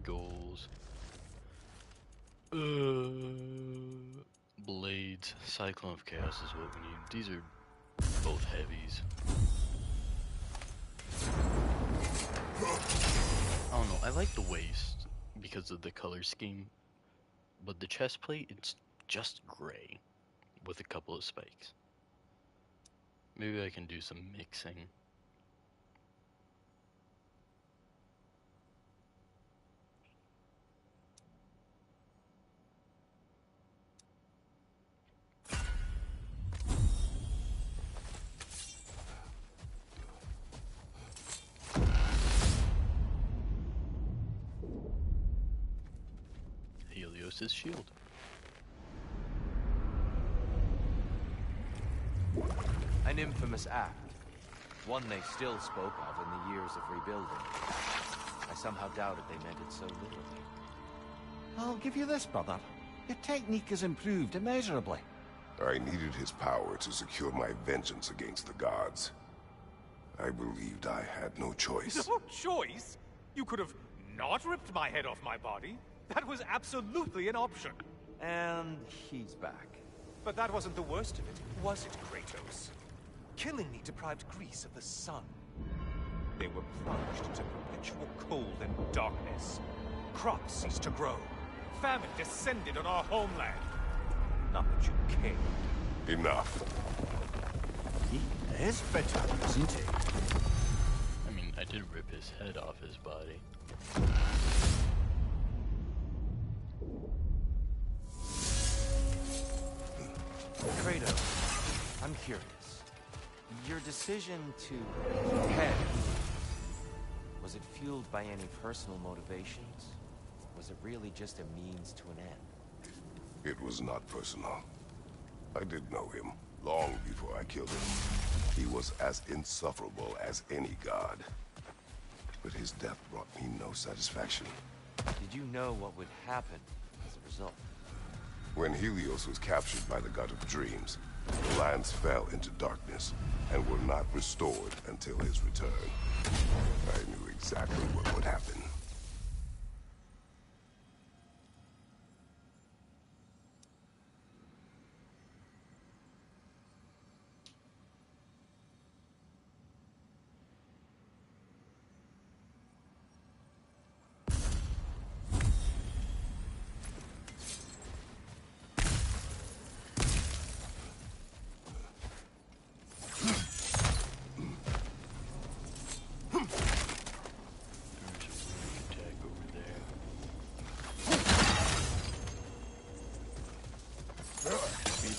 Goals. Blades. Cyclone of Chaos is what we need. These are both heavies. I don't know. I like the waist because of the color scheme. But the chest plate, it's just gray with a couple of spikes. Maybe I can do some mixing. Helios' shield. An infamous act. One they still spoke of in the years of rebuilding. I somehow doubted they meant it so literally. I'll give you this, brother. Your technique has improved immeasurably. I needed his power to secure my vengeance against the gods. I believed I had no choice. No choice? You could have not ripped my head off my body. That was absolutely an option. And he's back. But that wasn't the worst of it, was it, Kratos? Killing me deprived Greece of the sun. They were plunged into perpetual cold and darkness. Crops ceased to grow. Famine descended on our homeland. Not that you cared. Enough. He is bitter, isn't he? I mean, I did rip his head off his body. Kratos, I'm curious. Your decision to head, was it fueled by any personal motivations? Was it really just a means to an end? It was not personal. I did know him, long before I killed him. He was as insufferable as any god. But his death brought me no satisfaction. Did you know what would happen as a result? When Helios was captured by the god of dreams, the lands fell into darkness and were not restored until his return. I knew exactly what would happen.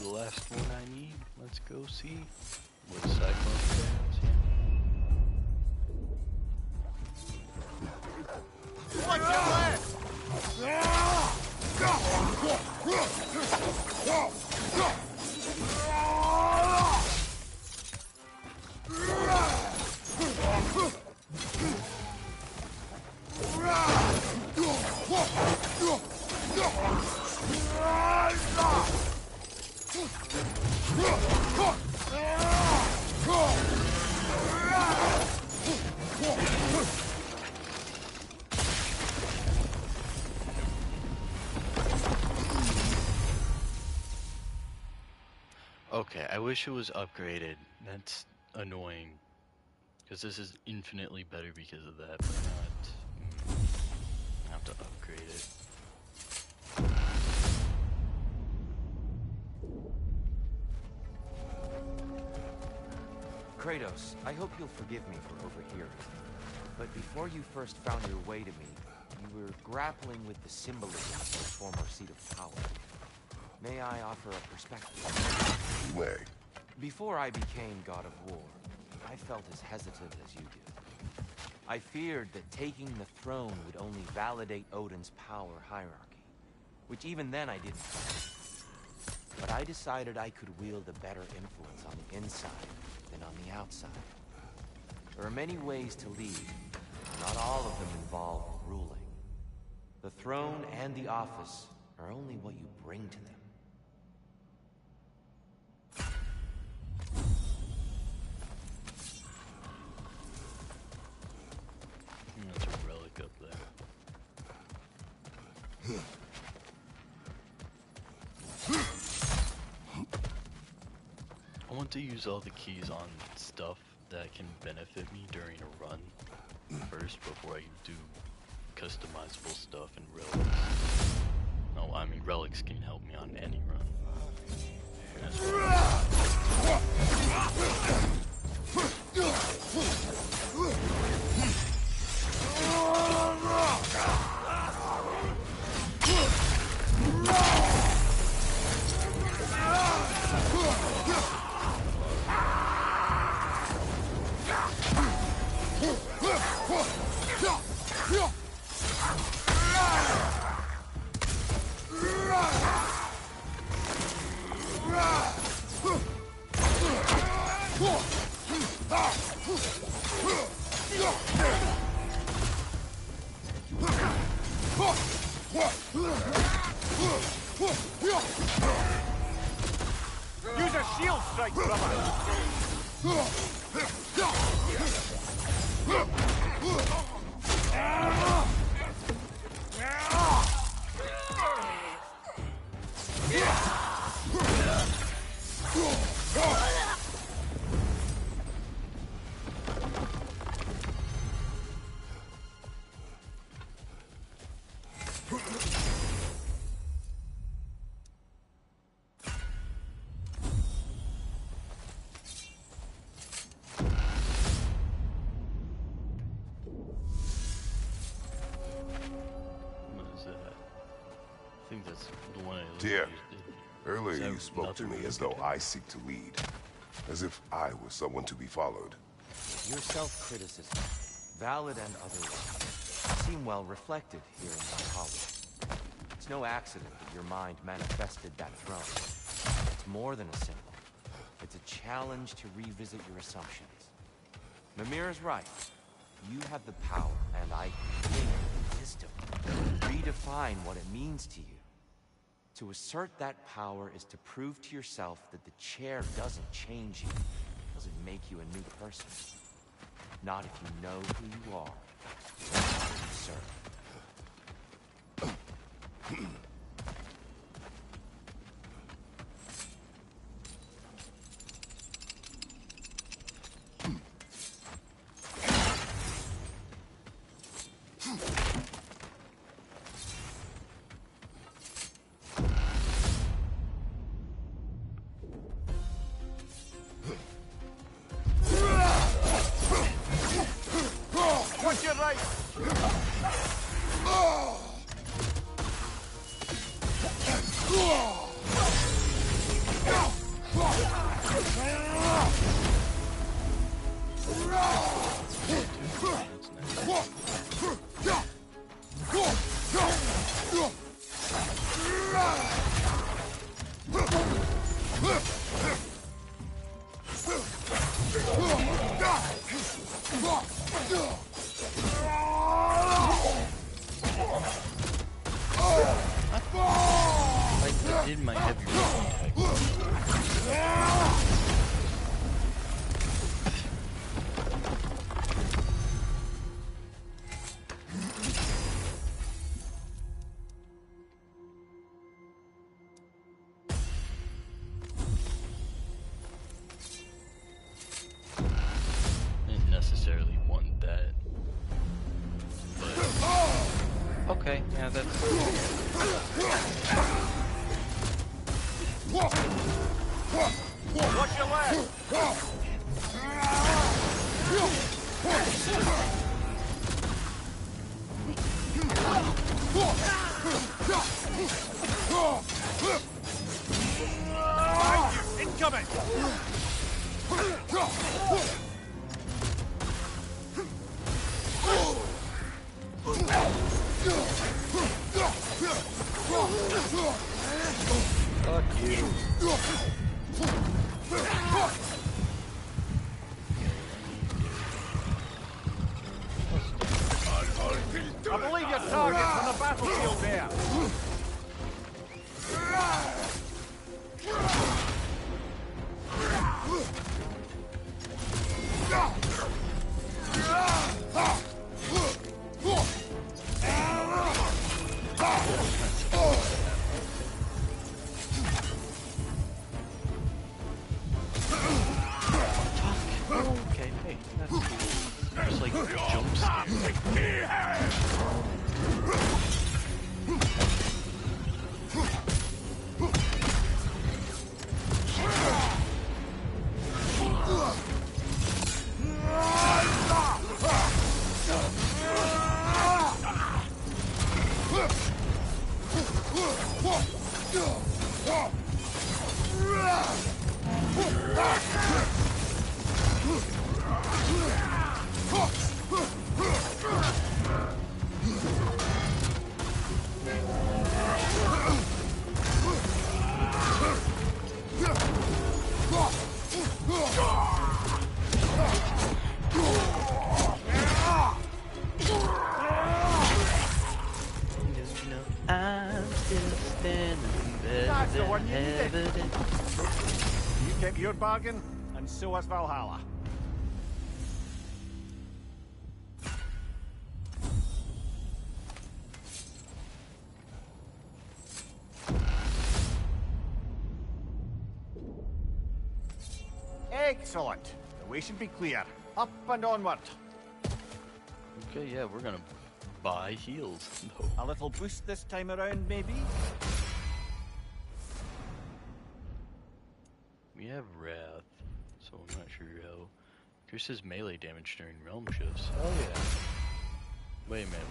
Last one I need. Let's go see what Cyclone has. Watch your left! Okay, I wish it was upgraded. That's annoying. Because this is infinitely better because of that, but not... I have to upgrade it. Kratos, I hope you'll forgive me for overhearing. But before you first found your way to me, You were grappling with the symbolism of your former seat of power. May I offer a perspective? You may. Before I became God of War, I felt as hesitant as you do. I feared that taking the throne would only validate Odin's power hierarchy, which even then I didn't trust. But I decided I could wield a better influence on the inside than on the outside. There are many ways to lead, not all of them involve ruling. The throne and the office are only what you bring to them. That's a relic up there. I want to use all the keys on stuff that can benefit me during a run first before I do customizable stuff and relics. No, I mean relics can help me on any run. That's Use a shield strike, brother! I think that's the one I Dear, did. earlier you spoke to me as though I seek to lead. As if I was someone to be followed. Your self-criticism, valid and otherwise, seem well reflected here in Valhalla. It's no accident that your mind manifested that throne. It's more than a symbol. It's a challenge to revisit your assumptions. Mimir is right. You have the power, and I think wisdom. Redefine what it means to you. To assert that power is to prove to yourself that the chair doesn't change you, doesn't make you a new person. Not if you know who you are, or who you serve. Watch your right! I did my heavy rain Didn't necessarily want that. But okay, yeah, that's Watch your left! Incoming! Fuck you. I believe your target's on the battlefield there. Okay, hey, that's cool. Just like jump scare. I'm still standing there. That's the one you needed. You kept your bargain, and so has Valhalla. Excellent. The way should be clear. Up and onward. Okay, yeah, we're gonna buy heals. A little boost this time around, maybe? We have Wrath, so I'm not sure how. Increases melee damage during realm shifts. Oh yeah. Wait a minute,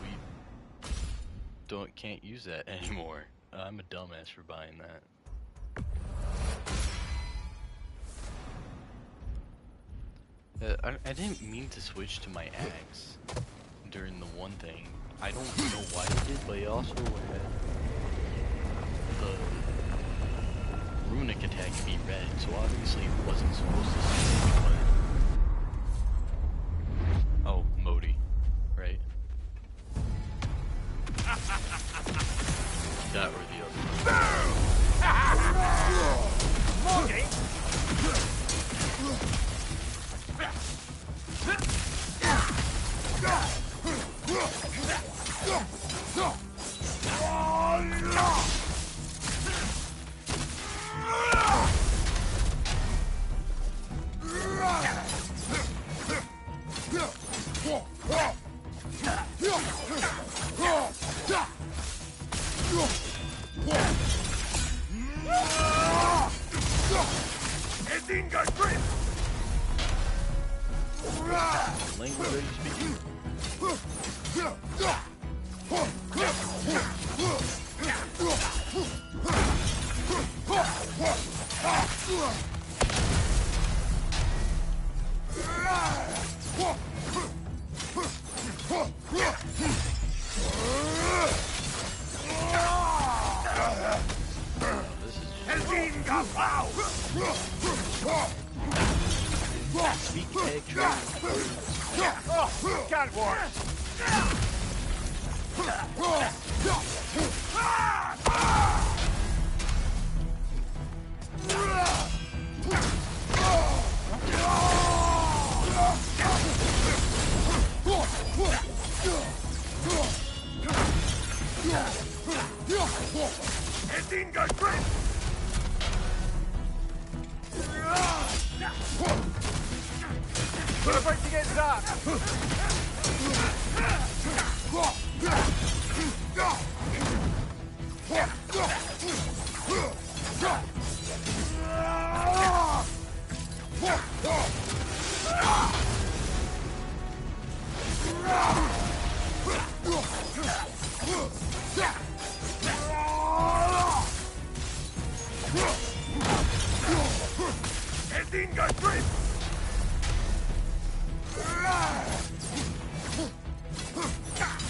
we can't use that anymore. I'm a dumbass for buying that. I didn't mean to switch to my axe during the one thing. I don't know why I did, but I also had the runic attack be red, so obviously it wasn't supposed to switch, but... Oh, Modi, right? That or the other. Modi! Language are you speaking? Speak egg Oh, can't work! We're about to get zapped!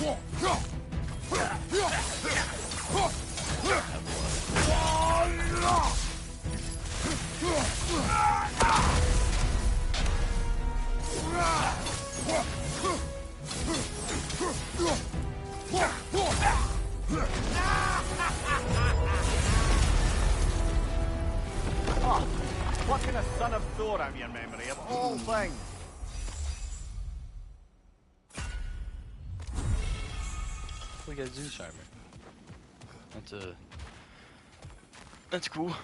Oh, what kind of son of Thor am your memory of all things? We got Zeus armor. That's cool.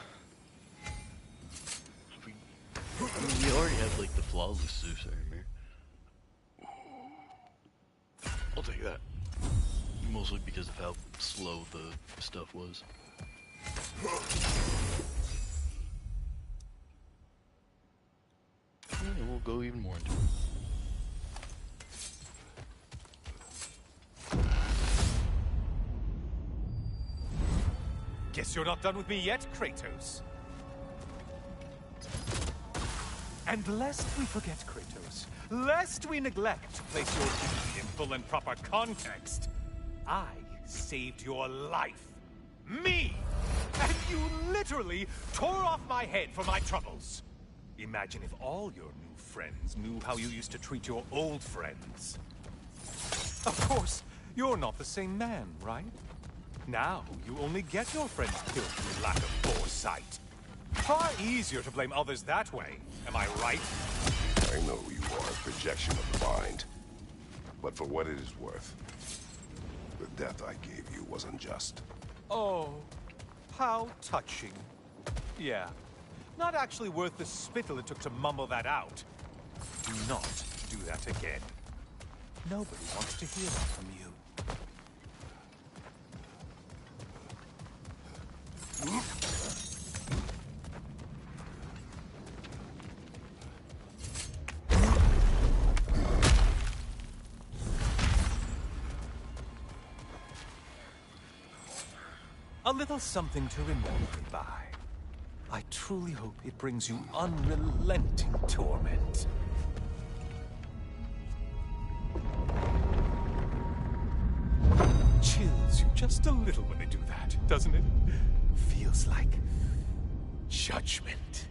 We already have like the flawless Zeus armor. I'll take that. Mostly because of how slow the stuff was. Yeah, we'll go even more into it. Guess you're not done with me yet, Kratos. And lest we forget, Kratos, lest we neglect to place your duty in full and proper context, I saved your life. Me! And you literally tore off my head for my troubles. Imagine if all your new friends knew how you used to treat your old friends. Of course, you're not the same man, right? Now, you only get your friends killed through lack of foresight. Far easier to blame others that way, am I right? I know you are a projection of the mind. But for what it is worth, the death I gave you was unjust. Oh, how touching. Yeah, not actually worth the spittle it took to mumble that out. Do not do that again. Nobody wants to hear that from you. A little something to remember me by. I truly hope it brings you unrelenting torment. Chills you just a little when they do that, doesn't it? Feels like judgment.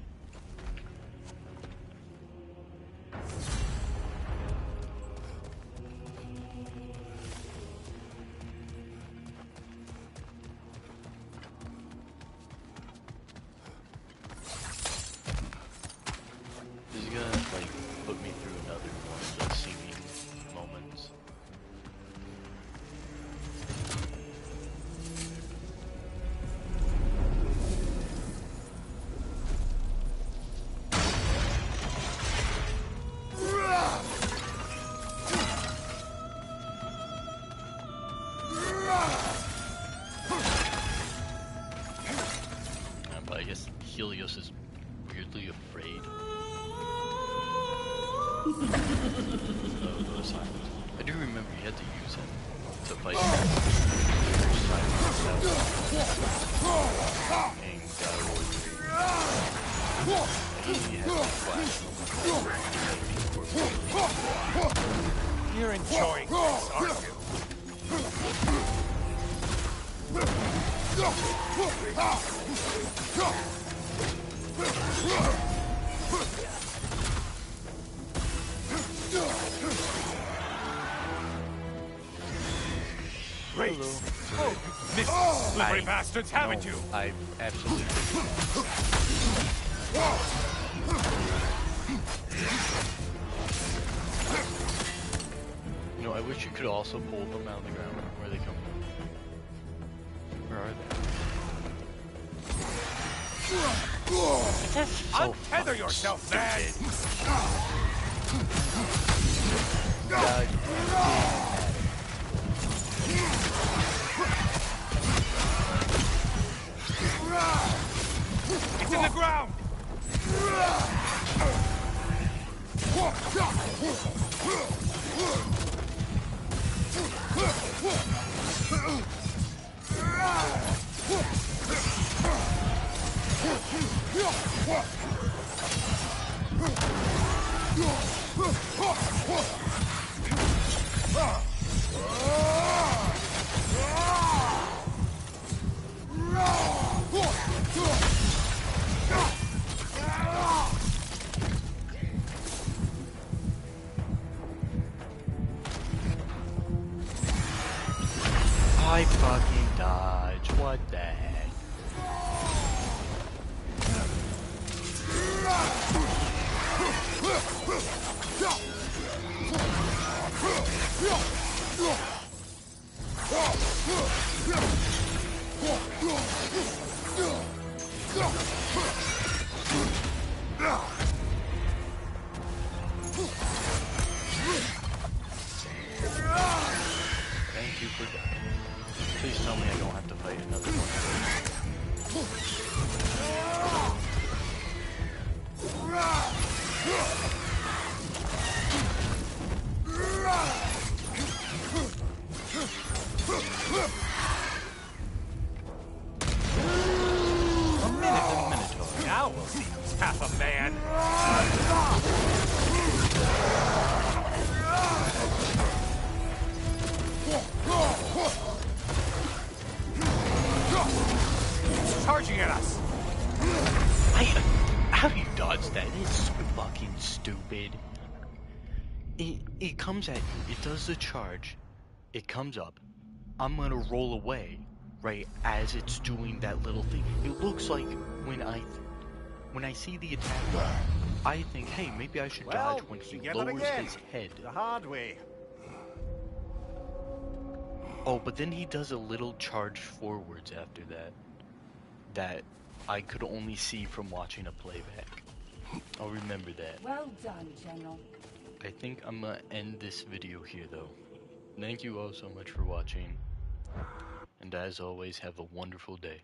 Is he gonna like put me through another one of the seeming moments? But I guess Helios is weirdly afraid. Of Simon. I do remember you had to use him to fight Simon. And God of War 3. And he had to flash. You're enjoying this, aren't you? Great. Oh, missed slippery bastards, haven't you? I absolutely You know, I wish you could also pull them out of the ground. Where they come from? Where are they? That's so Untether yourself, man! God. It's in the ground! I fucking dodged. What the heck? Thank you for dying. Please tell me I don't have to fight another one. A Minotaur. Now we'll see who's half a man. He's charging at us. How do you dodge that? It's fucking stupid. It comes at you. It does the charge. It comes up. I'm gonna roll away, right as it's doing that little thing. It looks like when I see the attack, I think, hey, maybe I should dodge when he lowers his head. The hard way. Oh, but then he does a little charge forwards after that I could only see from watching a playback. I'll remember that. Well done, General. I think I'm gonna end this video here though. Thank you all so much for watching, and as always, have a wonderful day.